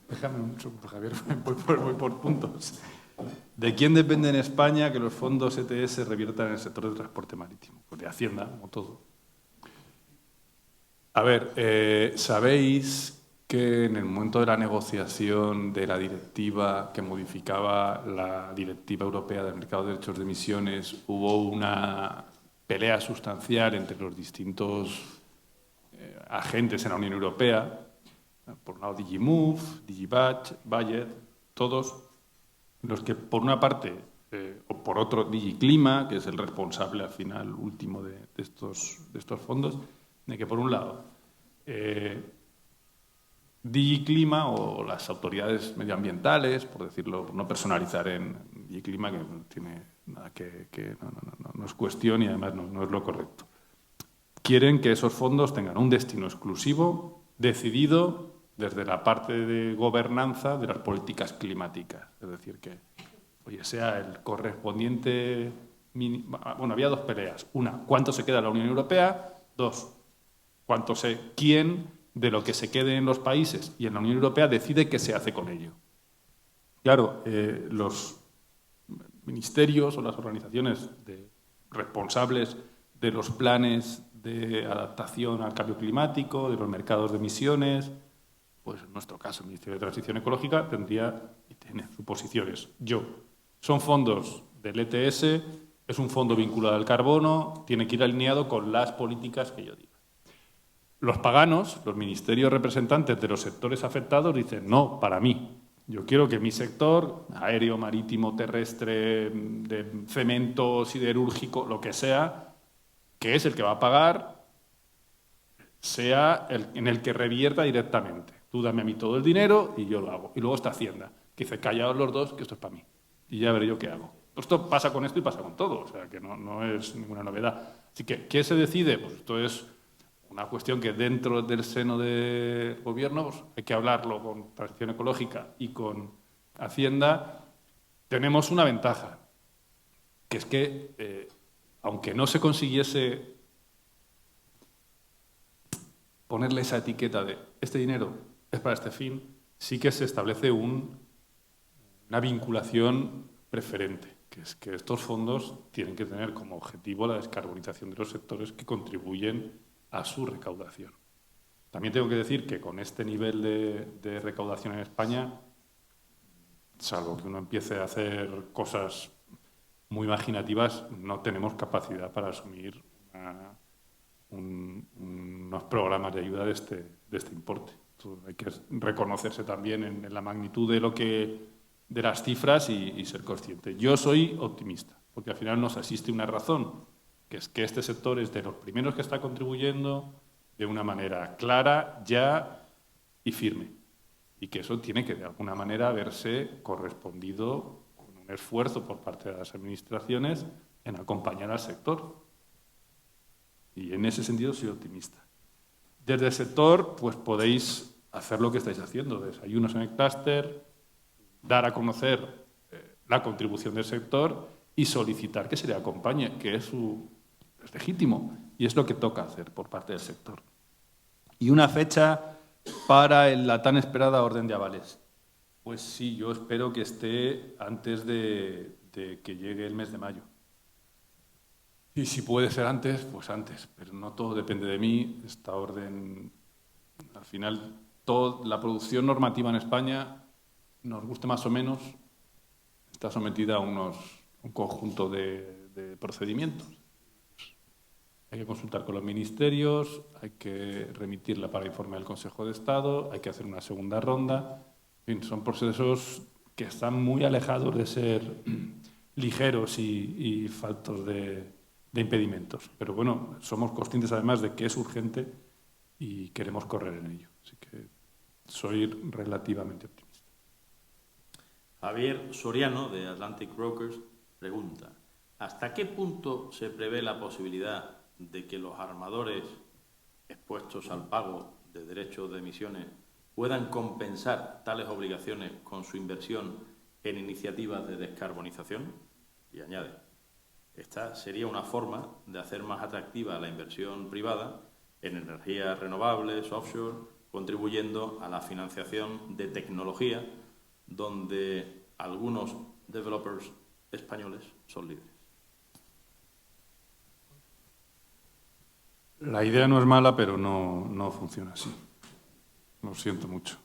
S2: Déjame un segundo, Javier, voy por puntos. ¿De quién depende en España que los fondos ETS reviertan en el sector del transporte marítimo? Pues de Hacienda, como todo. A ver, sabéis que en el momento de la negociación de la directiva que modificaba la Directiva Europea del Mercado de Derechos de Emisiones hubo una pelea sustancial entre los distintos agentes en la Unión Europea, por un lado DigiMove, DigiBudget, todos los que por una parte o por otro DigiClima, que es el responsable al final último de estos fondos, de que por un lado DigiClima o las autoridades medioambientales, por decirlo, por no personalizar en DigiClima, que no tiene nada no es cuestión y además no es lo correcto. Quieren que esos fondos tengan un destino exclusivo, decidido desde la parte de gobernanza de las políticas climáticas. Es decir, que sea el correspondiente... Bueno, había dos peleas. Una, ¿cuánto se queda en la Unión Europea? Dos, quién de lo que se quede en los países y en la Unión Europea decide qué se hace con ello. Claro, los ministerios o las organizaciones responsables de los planes de adaptación al cambio climático, de los mercados de emisiones, pues en nuestro caso el Ministerio de Transición Ecológica tendría y tiene sus posiciones. Son fondos del ETS, es un fondo vinculado al carbono, tiene que ir alineado con las políticas que yo diga. Los paganos, los ministerios representantes de los sectores afectados dicen, no, para mí. Yo quiero que mi sector, aéreo, marítimo, terrestre, de cemento, siderúrgico, lo que sea, que es el que va a pagar, sea en el que revierta directamente. Tú dame a mí todo el dinero y yo lo hago. Y luego está Hacienda, que dice, callaos los dos, que esto es para mí. Y ya veré yo qué hago. Esto pasa con esto y pasa con todo, o sea, que no es ninguna novedad. Así que, ¿qué se decide? Pues esto es una cuestión que dentro del seno del Gobierno pues hay que hablarlo con Transición Ecológica y con Hacienda. Tenemos una ventaja, que es que, aunque no se consiguiese ponerle esa etiqueta de este dinero es para este fin, sí que se establece una vinculación preferente, que es que estos fondos tienen que tener como objetivo la descarbonización de los sectores que contribuyen a su recaudación. También tengo que decir que con este nivel de recaudación en España, salvo que uno empiece a hacer cosas muy imaginativas, no tenemos capacidad para asumir unos programas de ayuda de este importe. Entonces, hay que reconocerse también en la magnitud de las cifras y ser consciente. Yo soy optimista, porque al final nos asiste una razón, que es que este sector es de los primeros que está contribuyendo de una manera clara, ya y firme. Y que eso tiene que, de alguna manera, verse correspondido con un esfuerzo por parte de las administraciones en acompañar al sector. Y en ese sentido soy optimista. Desde el sector, pues podéis hacer lo que estáis haciendo, desayunos en el clúster, dar a conocer la contribución del sector y solicitar que se le acompañe, que es legítimo y es lo que toca hacer por parte del sector. Y una fecha para la tan esperada orden de avales. Pues sí, yo espero que esté antes de que llegue el mes de mayo. Y si puede ser antes, pues antes, pero no todo depende de mí. Esta orden, al final, toda la producción normativa en España, nos guste más o menos, está sometida a un conjunto de procedimientos. Hay que consultar con los ministerios, hay que remitirla para informe del Consejo de Estado, hay que hacer una segunda ronda. En fin, son procesos que están muy alejados de ser ligeros y faltos de impedimentos. Pero bueno, somos conscientes además de que es urgente y queremos correr en ello. Así que soy relativamente optimista.
S1: Javier Soriano, de Atlantic Brokers, pregunta: ¿hasta qué punto se prevé la posibilidad de que los armadores expuestos al pago de derechos de emisiones puedan compensar tales obligaciones con su inversión en iniciativas de descarbonización? Y añade: esta sería una forma de hacer más atractiva la inversión privada en energías renovables, offshore, contribuyendo a la financiación de tecnología donde algunos developers españoles son líderes.
S2: La idea no es mala, pero no funciona así. Lo siento mucho.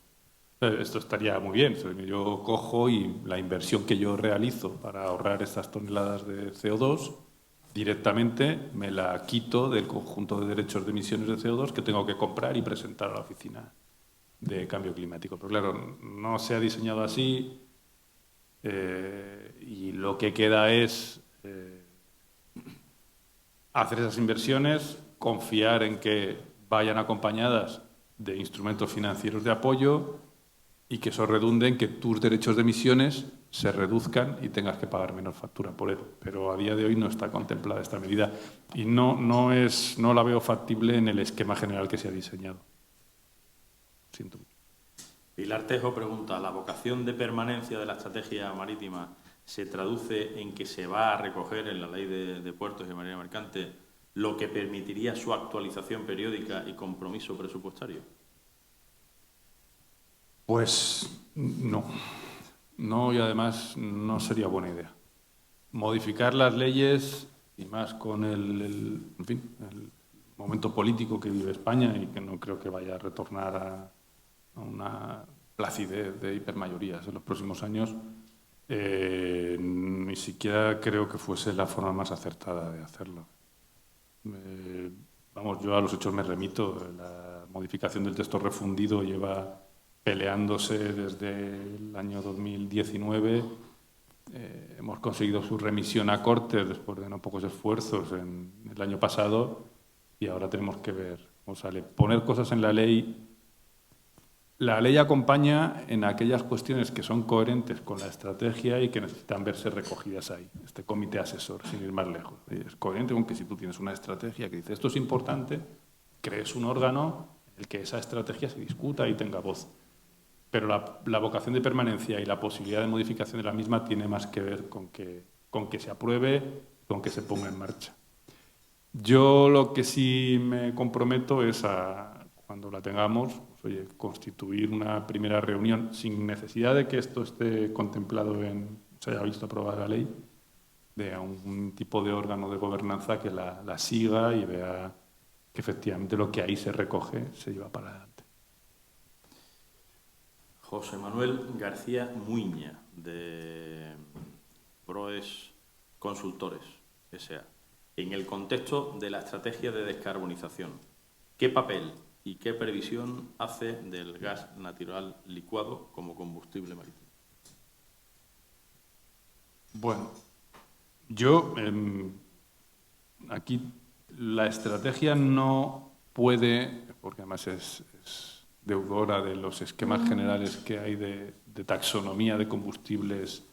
S2: Esto estaría muy bien. Yo cojo y la inversión que yo realizo para ahorrar estas toneladas de CO2, directamente me la quito del conjunto de derechos de emisiones de CO2 que tengo que comprar y presentar a la Oficina de Cambio Climático. Pero claro, no se ha diseñado así y lo que queda es hacer esas inversiones, confiar en que vayan acompañadas de instrumentos financieros de apoyo y que eso redunde en que tus derechos de emisiones se reduzcan y tengas que pagar menos factura por él. Pero a día de hoy no está contemplada esta medida y no la veo factible en el esquema general que se ha diseñado. Siento mucho.
S1: Pilar Tejo pregunta: ¿la vocación de permanencia de la estrategia marítima se traduce en que se va a recoger en la Ley de Puertos y Marina Mercante lo que permitiría su actualización periódica y compromiso presupuestario?
S2: Pues no. No, y además no sería buena idea. Modificar las leyes, y más con el momento político que vive España y que no creo que vaya a retornar a una placidez de hipermayorías en los próximos años, ni siquiera creo que fuese la forma más acertada de hacerlo. Yo a los hechos me remito. La modificación del texto refundido lleva peleándose desde el año 2019. Hemos conseguido su remisión a Cortes después de no pocos esfuerzos en el año pasado y ahora tenemos que ver cómo sale. Poner cosas en la ley. La ley acompaña en aquellas cuestiones que son coherentes con la estrategia y que necesitan verse recogidas ahí. Este comité asesor, sin ir más lejos. Es coherente con que si tú tienes una estrategia que dice esto es importante, crees un órgano en el que esa estrategia se discuta y tenga voz. Pero la vocación de permanencia y la posibilidad de modificación de la misma tiene más que ver con que se apruebe, con que se ponga en marcha. Yo lo que sí me comprometo es cuando la tengamos, constituir una primera reunión sin necesidad de que esto esté contemplado se haya visto aprobada la ley, de un tipo de órgano de gobernanza que la siga y vea que efectivamente lo que ahí se recoge se lleva para adelante.
S1: José Manuel García Muiña, de Proes Consultores S.A. En el contexto de la estrategia de descarbonización, ¿qué papel y qué previsión hace del gas natural licuado como combustible marítimo?
S2: Bueno, aquí la estrategia no puede, porque además es deudora de los esquemas generales que hay de taxonomía de combustibles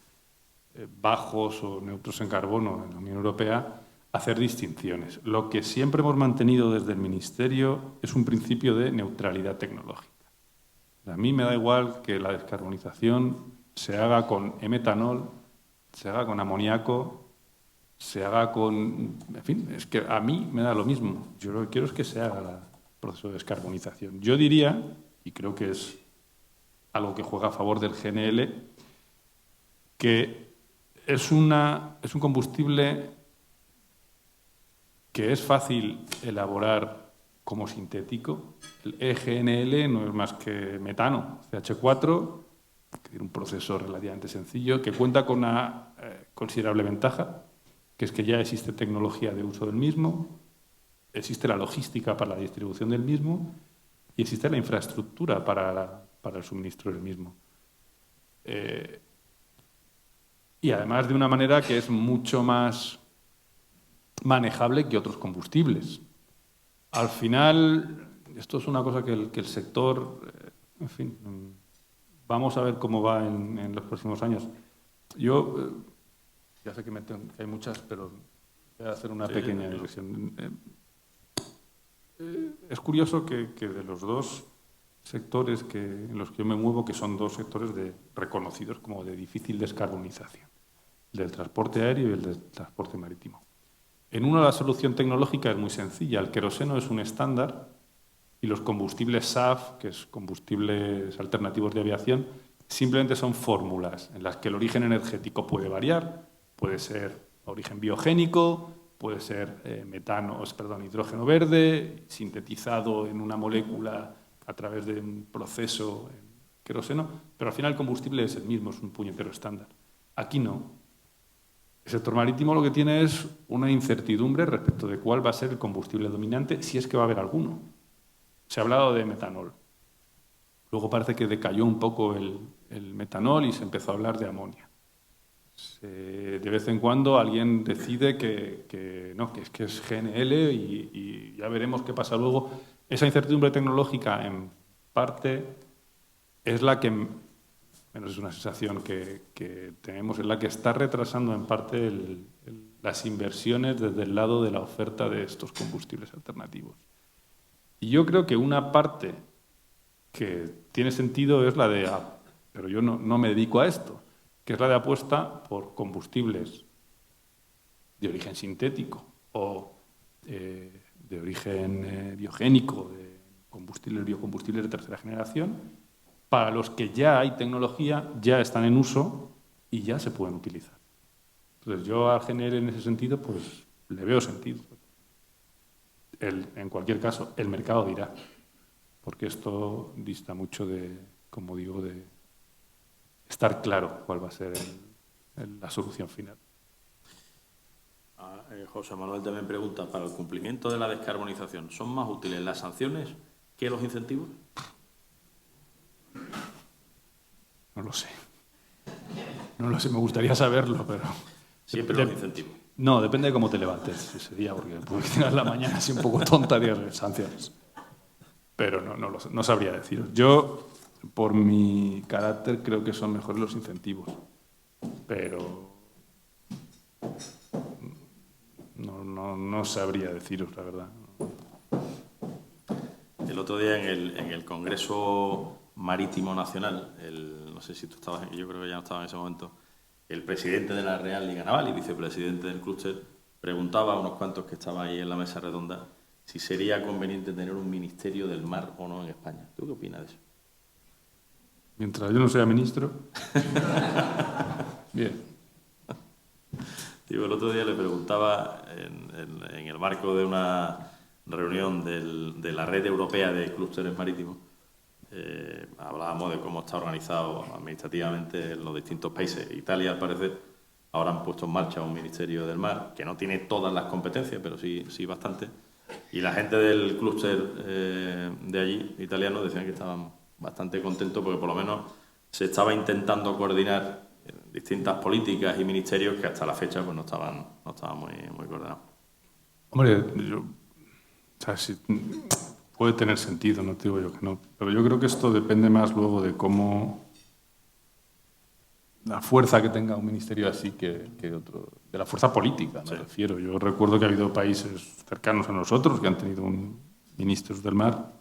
S2: bajos o neutros en carbono en la Unión Europea, hacer distinciones. Lo que siempre hemos mantenido desde el Ministerio es un principio de neutralidad tecnológica. A mí me da igual que la descarbonización se haga con metanol, se haga con amoníaco, se haga con... En fin, es que a mí me da lo mismo. Yo lo que quiero es que se haga el proceso de descarbonización. Yo diría, y creo que es algo que juega a favor del GNL, que es un combustible que es fácil elaborar como sintético. El EGNL no es más que metano, CH4, que tiene un proceso relativamente sencillo, que cuenta con una considerable ventaja, que es que ya existe tecnología de uso del mismo, existe la logística para la distribución del mismo y existe la infraestructura para el suministro del mismo. Y además de una manera que es mucho más manejable que otros combustibles. Al final, esto es una cosa que el sector, en fin, vamos a ver cómo va en los próximos años. Yo, ya sé que hay muchas, pero voy a hacer una pequeña digresión. Es curioso que de los dos sectores en los que yo me muevo, que son dos sectores reconocidos como de difícil descarbonización, el del transporte aéreo y el del transporte marítimo. En uno la solución tecnológica es muy sencilla. El queroseno es un estándar y los combustibles SAF, que es combustibles alternativos de aviación, simplemente son fórmulas en las que el origen energético puede variar, puede ser origen biogénico, puede ser hidrógeno verde, sintetizado en una molécula a través de un proceso en queroseno, pero al final el combustible es el mismo, es un puñetero estándar. Aquí no. El sector marítimo lo que tiene es una incertidumbre respecto de cuál va a ser el combustible dominante, si es que va a haber alguno. Se ha hablado de metanol. Luego parece que decayó un poco el metanol y se empezó a hablar de amonia. De vez en cuando alguien decide que es GNL y ya veremos qué pasa luego. Esa incertidumbre tecnológica, en parte, es la que, menos es una sensación que tenemos, es la que está retrasando en parte las inversiones desde el lado de la oferta de estos combustibles alternativos. Y yo creo que una parte que tiene sentido es la de, pero yo no me dedico a esto, que es la de apuesta por combustibles de origen sintético o de origen biogénico, de biocombustibles de tercera generación, para los que ya hay tecnología, ya están en uso y ya se pueden utilizar. Entonces yo a GNL en ese sentido pues le veo sentido. En cualquier caso, el mercado dirá, porque esto dista mucho como digo, de estar claro cuál va a ser la solución final.
S1: José Manuel también pregunta, para el cumplimiento de la descarbonización, ¿son más útiles las sanciones que los incentivos?
S2: No lo sé. No lo sé, me gustaría saberlo, pero...
S3: Siempre los incentivos.
S2: No, depende de cómo te levantes ese día, porque tengas la mañana así un poco tonta de sanciones. Pero no sabría deciros. Yo, por mi carácter, creo que son mejores los incentivos. Pero no sabría deciros, la verdad.
S1: El otro día en el Congreso Marítimo Nacional, no sé si tú estabas, yo creo que ya no estaba en ese momento, el presidente de la Real Liga Naval y vicepresidente del clúster preguntaba a unos cuantos que estaban ahí en la mesa redonda si sería conveniente tener un ministerio del mar o no en España. ¿Tú qué opinas de eso?
S2: Mientras yo no sea ministro. Bien.
S1: Digo, el otro día le preguntaba en el marco de una reunión de la Red Europea de Clústeres Marítimos, hablábamos de cómo está organizado administrativamente en los distintos países. Italia, al parecer, ahora han puesto en marcha un Ministerio del Mar, que no tiene todas las competencias, pero sí bastante. Y la gente del clúster de allí, italiano, decían que estaban bastante contentos porque por lo menos se estaba intentando coordinar distintas políticas y ministerios que hasta la fecha pues no estaban muy coordinados.
S2: Hombre, puede tener sentido, no te digo yo que no, pero yo creo que esto depende más luego de cómo la fuerza que tenga un ministerio así que otro, de la fuerza política, me refiero. Yo recuerdo que ha habido países cercanos a nosotros que han tenido ministros del mar,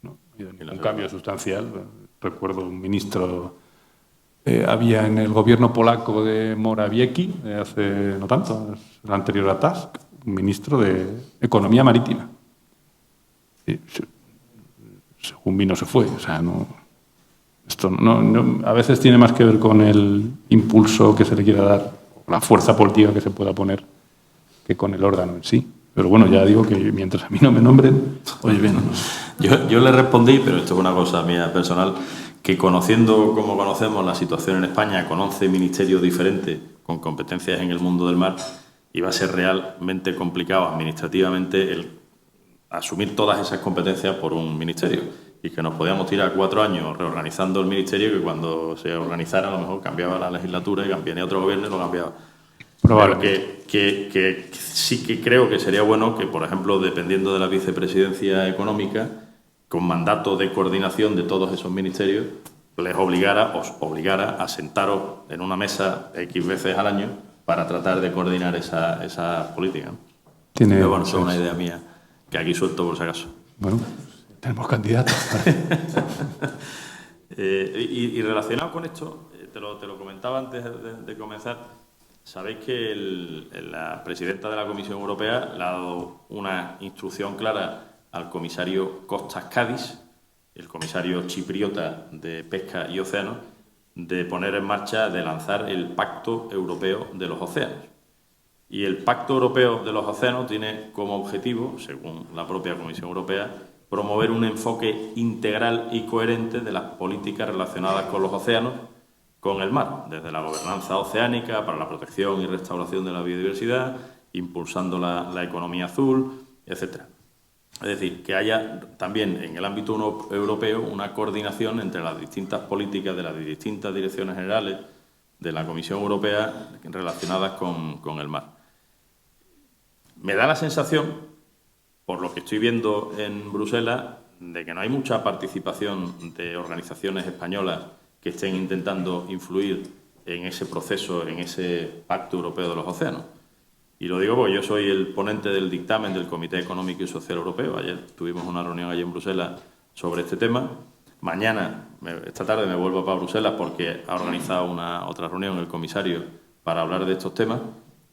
S2: no ha habido ningún cambio sustancial. Recuerdo un ministro, había en el gobierno polaco de Morawiecki, hace no tanto, el anterior a Tusk, un ministro de Economía Marítima. Según vino se fue, o sea, esto a veces tiene más que ver con el impulso que se le quiera dar, la fuerza política que se pueda poner, que con el órgano en sí. Pero bueno, ya digo que mientras a mí no me nombren, oye, bien.
S1: Yo le respondí, pero esto es una cosa mía personal, que conociendo como conocemos la situación en España, con 11 ministerios diferentes, con competencias en el mundo del mar, iba a ser realmente complicado administrativamente el asumir todas esas competencias por un ministerio y que nos podíamos tirar 4 años reorganizando el ministerio, que cuando se organizara a lo mejor cambiaba la legislatura y venía otro gobierno y lo cambiaba. Pero que sí que creo que sería bueno que, por ejemplo, dependiendo de la vicepresidencia económica, con mandato de coordinación de todos esos ministerios, os obligara a sentaros en una mesa X veces al año para tratar de coordinar esa política, ¿no? Pero bueno, eso es una idea mía que aquí suelto por si acaso.
S2: Bueno, tenemos candidatos.
S1: Y relacionado con esto, te lo comentaba antes de comenzar, sabéis que la presidenta de la Comisión Europea le ha dado una instrucción clara al comisario Kostas Kadis, el comisario chipriota de Pesca y Océanos, de poner en marcha, de lanzar el Pacto Europeo de los Océanos. Y el Pacto Europeo de los Océanos tiene como objetivo, según la propia Comisión Europea, promover un enfoque integral y coherente de las políticas relacionadas con los océanos, con el mar, desde la gobernanza oceánica para la protección y restauración de la biodiversidad, impulsando la economía azul, etcétera. Es decir, que haya también en el ámbito europeo una coordinación entre las distintas políticas de las distintas direcciones generales de la Comisión Europea relacionadas con el mar. Me da la sensación, por lo que estoy viendo en Bruselas, de que no hay mucha participación de organizaciones españolas que estén intentando influir en ese proceso, en ese Pacto Europeo de los Océanos. Y lo digo porque yo soy el ponente del dictamen del Comité Económico y Social Europeo. Ayer tuvimos una reunión allí en Bruselas sobre este tema. Mañana, esta tarde, me vuelvo para Bruselas porque ha organizado otra reunión el comisario para hablar de estos temas,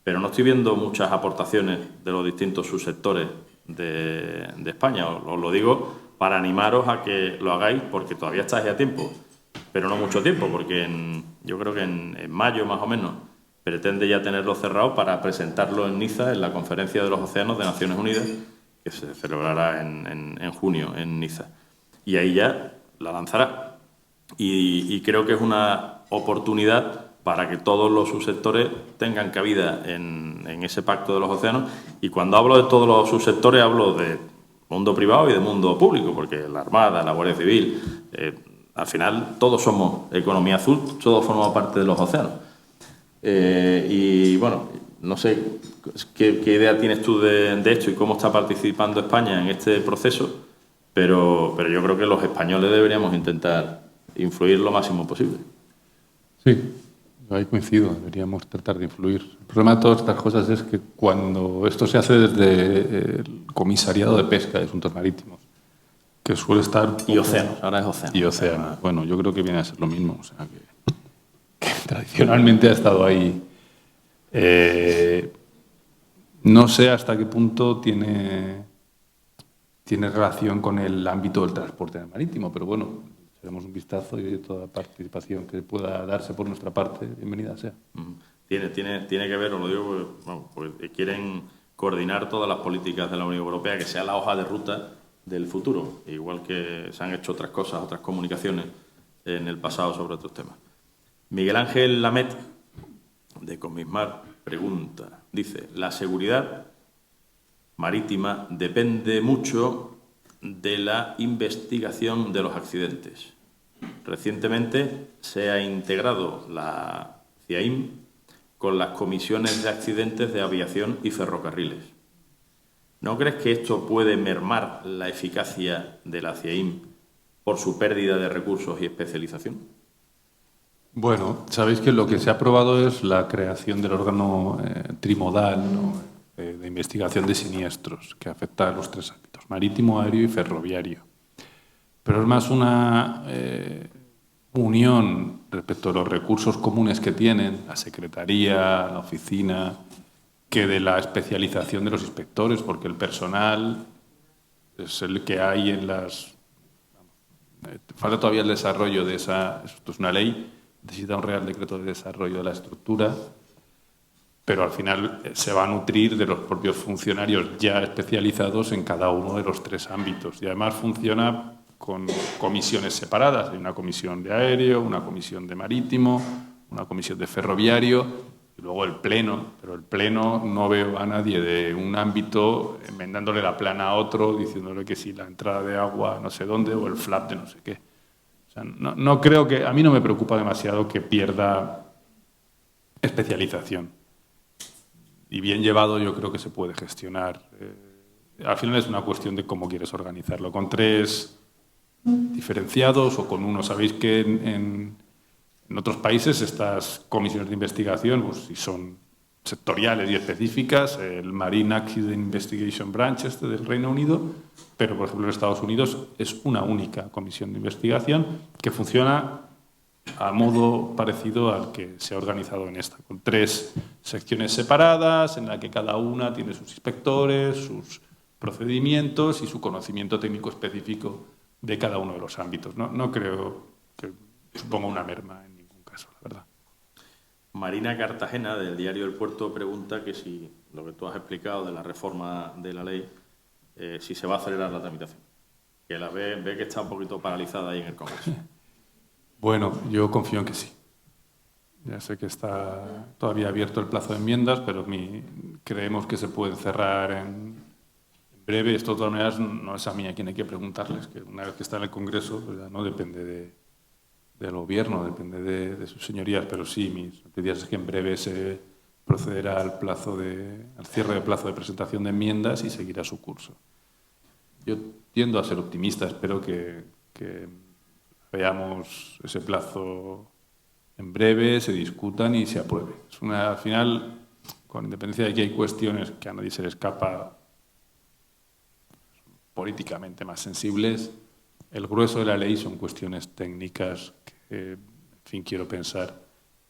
S1: pero no estoy viendo muchas aportaciones de los distintos subsectores de España. Os lo digo para animaros a que lo hagáis, porque todavía estáis a tiempo, pero no mucho tiempo, porque yo creo que en mayo más o menos pretende ya tenerlo cerrado para presentarlo en Niza, en la Conferencia de los Océanos de Naciones Unidas, que se celebrará en junio en Niza. Y ahí ya la lanzará. Y creo que es una oportunidad para que todos los subsectores tengan cabida en ese Pacto de los Océanos. Y cuando hablo de todos los subsectores, hablo de mundo privado y de mundo público, porque la Armada, la Guardia Civil, al final todos somos economía azul, todos formamos parte de los océanos. Y bueno, no sé qué idea tienes tú de esto y cómo está participando España en este proceso, pero yo creo que los españoles deberíamos intentar influir lo máximo posible.
S2: Sí, ahí coincido, deberíamos tratar de influir. El problema de todas estas cosas es que cuando esto se hace desde el Comisariado de Pesca de Asuntos Marítimos, que suele estar...
S1: Y océanos, ahora es océano.
S2: Y océanos. Bueno, yo creo que viene a ser lo mismo, o sea que tradicionalmente ha estado ahí. No sé hasta qué punto tiene relación con el ámbito del transporte marítimo, pero bueno, echaremos un vistazo y toda participación que pueda darse por nuestra parte, bienvenida sea.
S1: Tiene que ver, os lo digo, porque quieren coordinar todas las políticas de la Unión Europea, que sea la hoja de ruta del futuro, igual que se han hecho otras cosas, otras comunicaciones en el pasado sobre otros temas. Miguel Ángel Lamet, de Comismar, pregunta, dice, la seguridad marítima depende mucho de la investigación de los accidentes. Recientemente se ha integrado la CIAIM con las comisiones de accidentes de aviación y ferrocarriles. ¿No crees que esto puede mermar la eficacia de la CIAIM por su pérdida de recursos y especialización?
S2: Bueno, sabéis que lo que se ha aprobado es la creación del órgano trimodal, ¿no? De investigación de siniestros, que afecta a los 3 ámbitos, marítimo, aéreo y ferroviario. Pero es más una unión respecto a los recursos comunes que tienen, la secretaría, la oficina, que de la especialización de los inspectores, porque el personal es el que hay en las... Falta todavía el desarrollo de esa... Esto es una ley, necesita un Real Decreto de Desarrollo de la Estructura, pero al final se va a nutrir de los propios funcionarios ya especializados en cada uno de los 3 ámbitos. Y además funciona con comisiones separadas. Hay una comisión de aéreo, una comisión de marítimo, una comisión de ferroviario, Y luego el Pleno, pero el Pleno no veo a nadie de un ámbito enmendándole la plana a otro, diciéndole que si la entrada de agua no sé dónde o el flap de no sé qué. O sea, no creo que... A mí no me preocupa demasiado que pierda especialización. Y bien llevado yo creo que se puede gestionar. Al final es una cuestión de cómo quieres organizarlo. Con 3 diferenciados o con uno. Sabéis que en otros países estas comisiones de investigación, pues, si son sectoriales y específicas, el Marine Accident Investigation Branch del Reino Unido, pero por ejemplo en Estados Unidos es una única comisión de investigación que funciona a modo parecido al que se ha organizado en esta, con 3 secciones separadas en la que cada una tiene sus inspectores, sus procedimientos y su conocimiento técnico específico de cada uno de los ámbitos. No creo que suponga una merma en ningún caso, la verdad.
S1: Marina Cartagena, del diario El Puerto, pregunta que si lo que tú has explicado de la reforma de la ley, si se va a acelerar la tramitación. Que la ve que está un poquito paralizada ahí en el Congreso.
S2: Bueno, yo confío en que sí. Ya sé que está todavía abierto el plazo de enmiendas, pero creemos que se puede cerrar en breve. Esto de todas maneras no es a mí a quien hay que preguntarles, que una vez que está en el Congreso, pues ya no depende del Gobierno, depende de sus señorías, pero sí, mis noticias es que en breve se procederá al cierre de plazo de presentación de enmiendas y seguirá su curso. Yo tiendo a ser optimista, espero que veamos ese plazo en breve, se discutan y se apruebe. Al final, con independencia de que hay cuestiones que a nadie se le escapa políticamente más sensibles, el grueso de la ley son cuestiones técnicas que, en fin, quiero pensar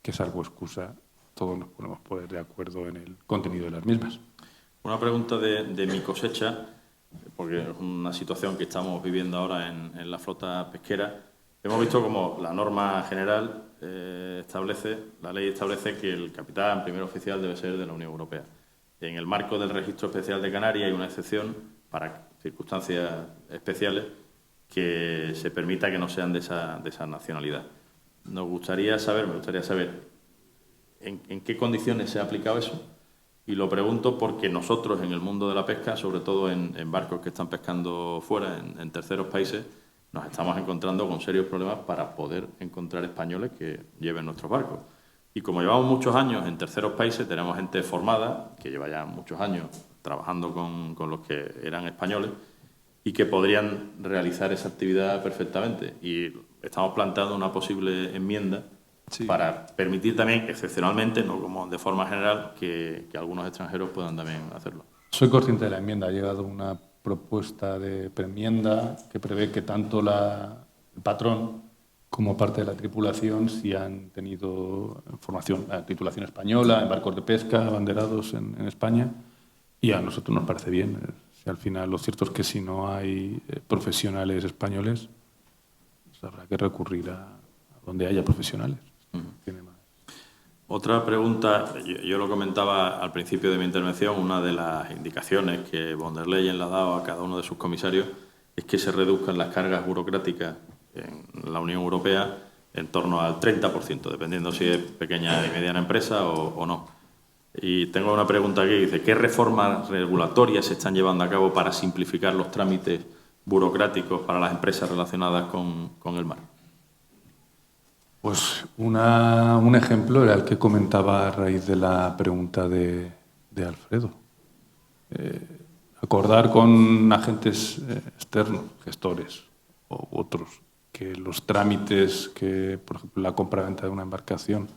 S2: que, salvo excusa, todos nos podemos poner de acuerdo en el contenido de las mismas.
S1: Una pregunta de mi cosecha, porque es una situación que estamos viviendo ahora en la flota pesquera. Hemos visto como la norma general la ley establece que el capitán primer oficial debe ser de la Unión Europea. En el marco del registro especial de Canarias hay una excepción para circunstancias especiales que se permita que no sean de esa nacionalidad. Me gustaría saber en qué condiciones se ha aplicado eso, y lo pregunto porque nosotros en el mundo de la pesca, sobre todo en barcos que están pescando fuera, en terceros países, nos estamos encontrando con serios problemas para poder encontrar españoles que lleven nuestros barcos. Y como llevamos muchos años en terceros países, tenemos gente formada, que lleva ya muchos años trabajando con los que eran españoles y que podrían realizar esa actividad perfectamente. Y estamos planteando una posible enmienda para permitir también, excepcionalmente, no como de forma general, que algunos extranjeros puedan también hacerlo.
S2: Soy consciente de la enmienda. Ha llegado una propuesta de preenmienda que prevé que tanto el patrón como parte de la tripulación, si han tenido formación, titulación española, en barcos de pesca, abanderados en España, y a nosotros nos parece bien. Si al final lo cierto es que si no hay profesionales españoles, pues habrá que recurrir a donde haya profesionales. Tiene más.
S1: Otra pregunta, yo lo comentaba al principio de mi intervención, una de las indicaciones que von der Leyen le ha dado a cada uno de sus comisarios es que se reduzcan las cargas burocráticas en la Unión Europea en torno al 30%, dependiendo si es pequeña y mediana empresa o no. Y tengo una pregunta aquí, dice, ¿qué reformas regulatorias se están llevando a cabo para simplificar los trámites burocráticos para las empresas relacionadas con el mar?
S2: Pues un ejemplo era el que comentaba a raíz de la pregunta de Alfredo. Acordar con agentes externos, gestores u otros, que los trámites que, por ejemplo, la compra-venta de una embarcación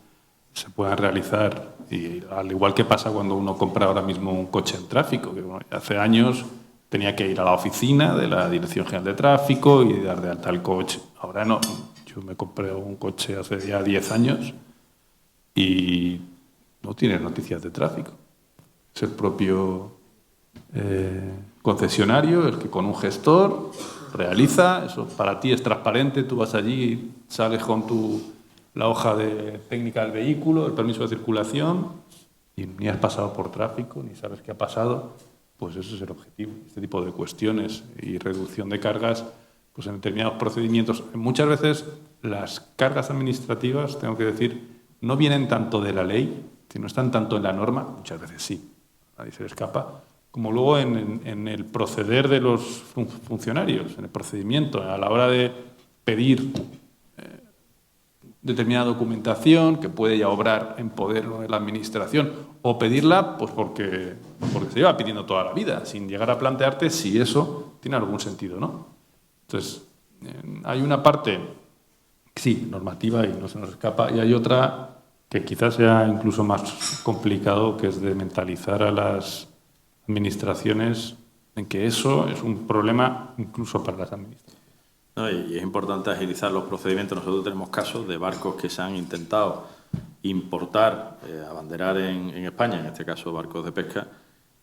S2: se puedan realizar, y al igual que pasa cuando uno compra ahora mismo un coche en tráfico, que bueno, hace años tenía que ir a la oficina de la Dirección General de Tráfico y dar de alta el coche. Ahora no. Yo me compré un coche hace ya 10 años y no tiene noticias de tráfico. Es el propio concesionario el que con un gestor realiza, eso para ti es transparente, tú vas allí, sales con la hoja de técnica del vehículo, el permiso de circulación, y ni has pasado por tráfico, ni sabes qué ha pasado, pues ese es el objetivo. Este tipo de cuestiones y reducción de cargas, pues en determinados procedimientos. Muchas veces las cargas administrativas, tengo que decir, no vienen tanto de la ley Si no están tanto en la norma, muchas veces sí, nadie se le escapa, como luego en el proceder de los funcionarios, en el procedimiento, a la hora de pedir determinada documentación que puede ya obrar en poder de la Administración, o pedirla pues porque se lleva pidiendo toda la vida, sin llegar a plantearte si eso tiene algún sentido, ¿no? Entonces, hay una parte, sí, normativa y no se nos escapa, y hay otra que quizás sea incluso más complicado, que es de mentalizar a las administraciones en que eso es un problema incluso para las administraciones.
S1: No, y es importante agilizar los procedimientos. Nosotros tenemos casos de barcos que se han intentado importar, abanderar en España, en este caso barcos de pesca.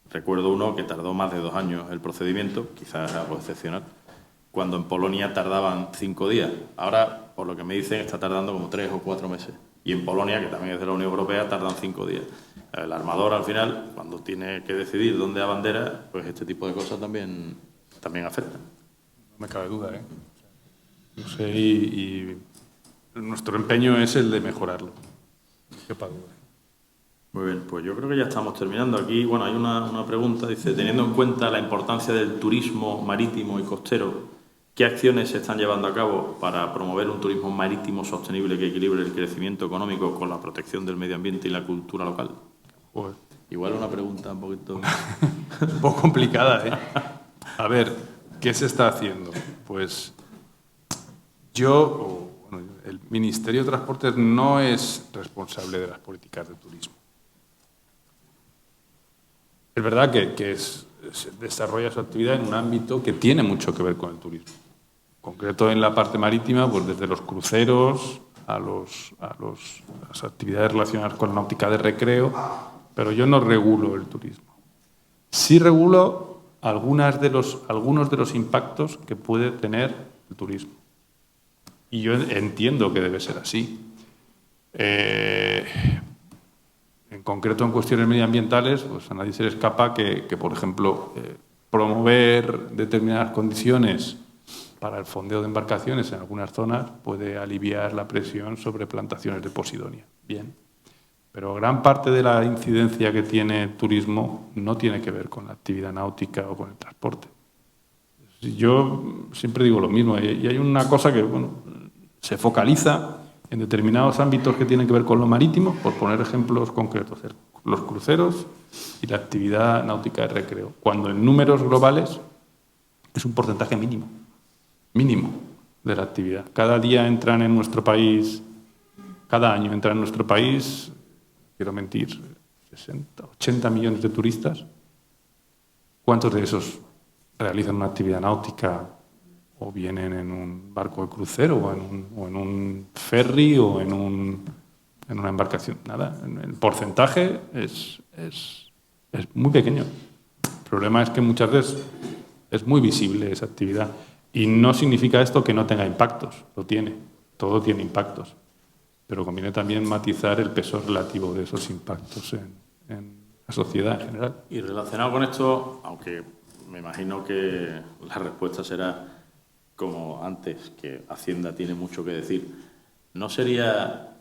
S1: Recuerdo uno que tardó más de 2 años el procedimiento, quizás algo excepcional, cuando en Polonia tardaban 5 días. Ahora, por lo que me dicen, está tardando como 3 o 4 meses. Y en Polonia, que también es de la Unión Europea, tardan 5 días. El armador, al final, cuando tiene que decidir dónde abandera, pues este tipo de cosas también afectan.
S2: No me cabe duda, ¿eh? No sé, y nuestro empeño es el de mejorarlo. Quepa duda.
S1: Muy bien, pues yo creo que ya estamos terminando. Aquí, bueno, hay una pregunta, dice, teniendo en cuenta la importancia del turismo marítimo y costero, ¿qué acciones se están llevando a cabo para promover un turismo marítimo sostenible que equilibre el crecimiento económico con la protección del medio ambiente y la cultura local?
S2: Joder.
S1: Igual una pregunta un poquito...
S2: un poco complicada, ¿eh? A ver, ¿qué se está haciendo? Pues el Ministerio de Transportes no es responsable de las políticas de turismo. Es verdad que se desarrolla su actividad en un ámbito que tiene mucho que ver con el turismo. En concreto, en la parte marítima, pues desde los cruceros a las actividades relacionadas con la náutica de recreo, pero yo no regulo el turismo. Sí regulo algunos de los impactos que puede tener el turismo. Y yo entiendo que debe ser así. En concreto, en cuestiones medioambientales, pues a nadie se le escapa que por ejemplo, promover determinadas condiciones para el fondeo de embarcaciones en algunas zonas puede aliviar la presión sobre plantaciones de posidonia. Bien. Pero gran parte de la incidencia que tiene el turismo no tiene que ver con la actividad náutica o con el transporte. Yo siempre digo lo mismo, y hay una cosa que se focaliza en determinados ámbitos que tienen que ver con lo marítimo, por poner ejemplos concretos, los cruceros y la actividad náutica de recreo, cuando en números globales es un porcentaje mínimo de la actividad. Cada año entran en nuestro país, quiero mentir, 60, 80 millones de turistas. ¿Cuántos de esos realizan una actividad náutica o vienen en un barco de crucero o en un ferry o en una embarcación? Nada, el porcentaje es muy pequeño. El problema es que muchas veces es muy visible esa actividad y no significa esto que no tenga impactos, lo tiene, todo tiene impactos, pero conviene también matizar el peso relativo de esos impactos en la sociedad en general.
S1: Y relacionado con esto, aunque me imagino que la respuesta será como antes, que Hacienda tiene mucho que decir, ¿no sería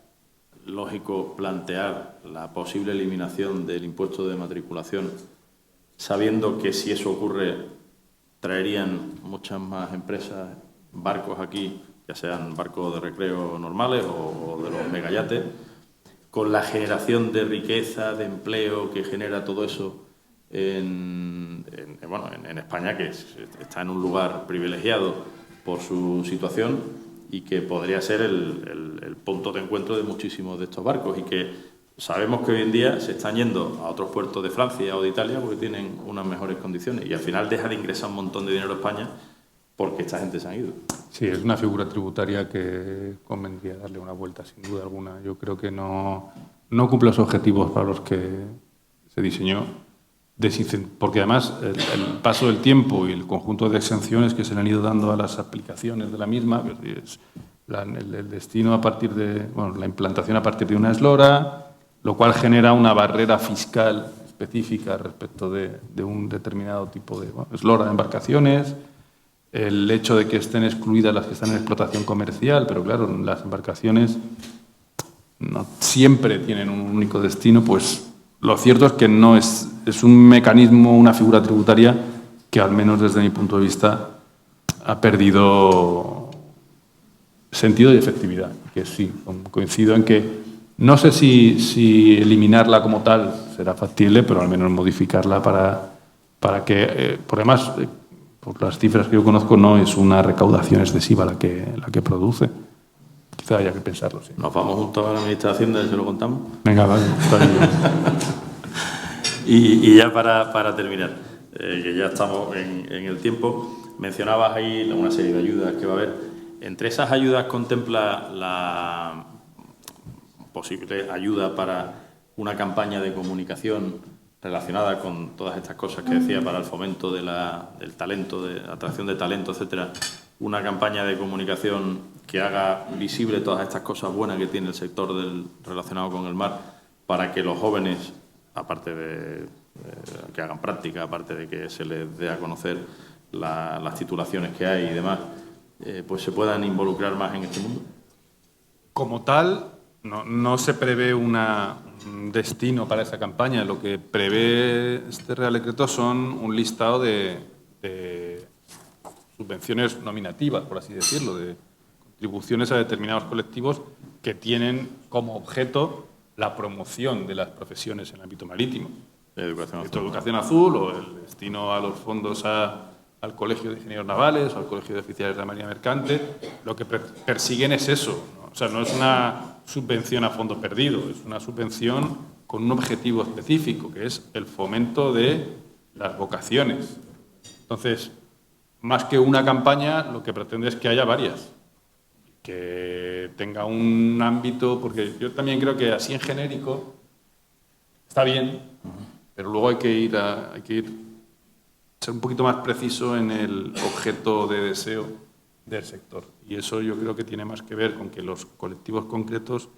S1: lógico plantear la posible eliminación del impuesto de matriculación, sabiendo que si eso ocurre traerían muchas más empresas, barcos aquí, ya sean barcos de recreo normales o de los megayates, con la generación de riqueza, de empleo que genera todo eso en España, que está en un lugar privilegiado por su situación y que podría ser el punto de encuentro de muchísimos de estos barcos, y que sabemos que hoy en día se están yendo a otros puertos de Francia o de Italia porque tienen unas mejores condiciones, y al final deja de ingresar un montón de dinero a España porque esta gente se ha ido.
S2: Sí, es una figura tributaria que convendría darle una vuelta, sin duda alguna. Yo creo que no cumple los objetivos para los que se diseñó, porque además el paso del tiempo y el conjunto de exenciones que se le han ido dando a las aplicaciones de la misma, es el destino a partir de, la implantación a partir de una eslora, lo cual genera una barrera fiscal específica respecto de un determinado tipo de eslora de embarcaciones, el hecho de que estén excluidas las que están en explotación comercial, pero claro, las embarcaciones no siempre tienen un único destino, pues lo cierto es que no es un mecanismo, una figura tributaria que, al menos desde mi punto de vista, ha perdido sentido y efectividad. Que sí, coincido en que no sé si eliminarla como tal será factible, pero al menos modificarla para que, por además, por las cifras que yo conozco, no es una recaudación excesiva la que produce. Quizá haya que pensarlo, sí.
S1: Nos vamos juntos a la Ministra de Hacienda y se lo contamos.
S2: Venga, vale, está bien.
S1: Y ya para terminar, que ya estamos en el tiempo, mencionabas ahí una serie de ayudas que va a haber. Entre esas ayudas contempla la posible ayuda para una campaña de comunicación relacionada con todas estas cosas que decía, para el fomento del talento, de atracción de talento, etcétera. Una campaña de comunicación que haga visible todas estas cosas buenas que tiene el sector relacionado con el mar, para que los jóvenes, aparte de que hagan práctica, aparte de que se les dé a conocer las titulaciones que hay y demás, pues se puedan involucrar más en este mundo.
S2: Como tal, no se prevé un destino para esa campaña. Lo que prevé este Real Decreto son un listado de subvenciones nominativas, por así decirlo, de contribuciones a determinados colectivos que tienen como objeto la promoción de las profesiones en el ámbito marítimo. Educación azul o el destino a los fondos al Colegio de Ingenieros Navales o al Colegio de Oficiales de la Marina Mercante. Lo que persiguen es eso, ¿no? O sea, no es una subvención a fondo perdido, es una subvención con un objetivo específico, que es el fomento de las vocaciones. Entonces, más que una campaña, lo que pretende es que haya varias, que tenga un ámbito, porque yo también creo que así en genérico está bien, pero luego hay que ir ser un poquito más preciso en el objeto de deseo del sector. Y eso yo creo que tiene más que ver con que los colectivos concretos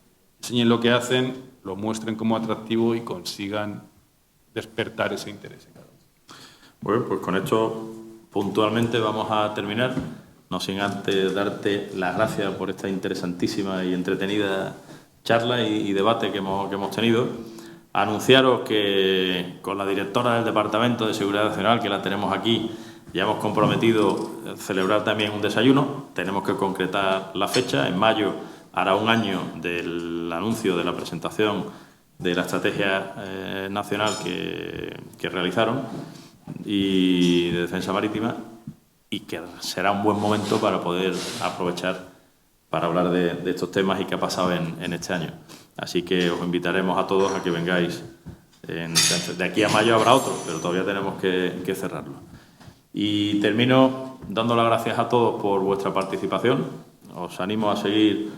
S2: enseñen lo que hacen, lo muestren como atractivo y consigan despertar ese interés en cada uno.
S1: Bueno, pues con esto puntualmente vamos a terminar, no sin antes darte las gracias por esta interesantísima y entretenida charla y debate que hemos tenido. Anunciaros que con la directora del Departamento de Seguridad Nacional, que la tenemos aquí, ya hemos comprometido celebrar también un desayuno. Tenemos que concretar la fecha. En mayo hará un año del anuncio de la presentación de la estrategia nacional que realizaron y de defensa marítima, y que será un buen momento para poder aprovechar para hablar de estos temas y qué ha pasado en este año. Así que os invitaremos a todos a que vengáis. De aquí a mayo habrá otro, pero todavía tenemos que cerrarlo. Y termino dando las gracias a todos por vuestra participación. Os animo a seguir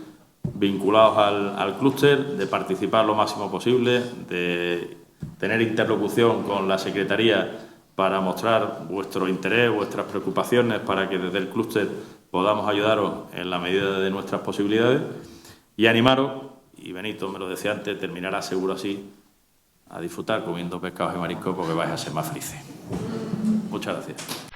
S1: vinculados al clúster, de participar lo máximo posible, de tener interlocución con la Secretaría para mostrar vuestro interés, vuestras preocupaciones, para que desde el clúster podamos ayudaros en la medida de nuestras posibilidades, y animaros, y Benito me lo decía antes, terminará seguro así, a disfrutar comiendo pescados y mariscos, porque vais a ser más felices. Muchas gracias.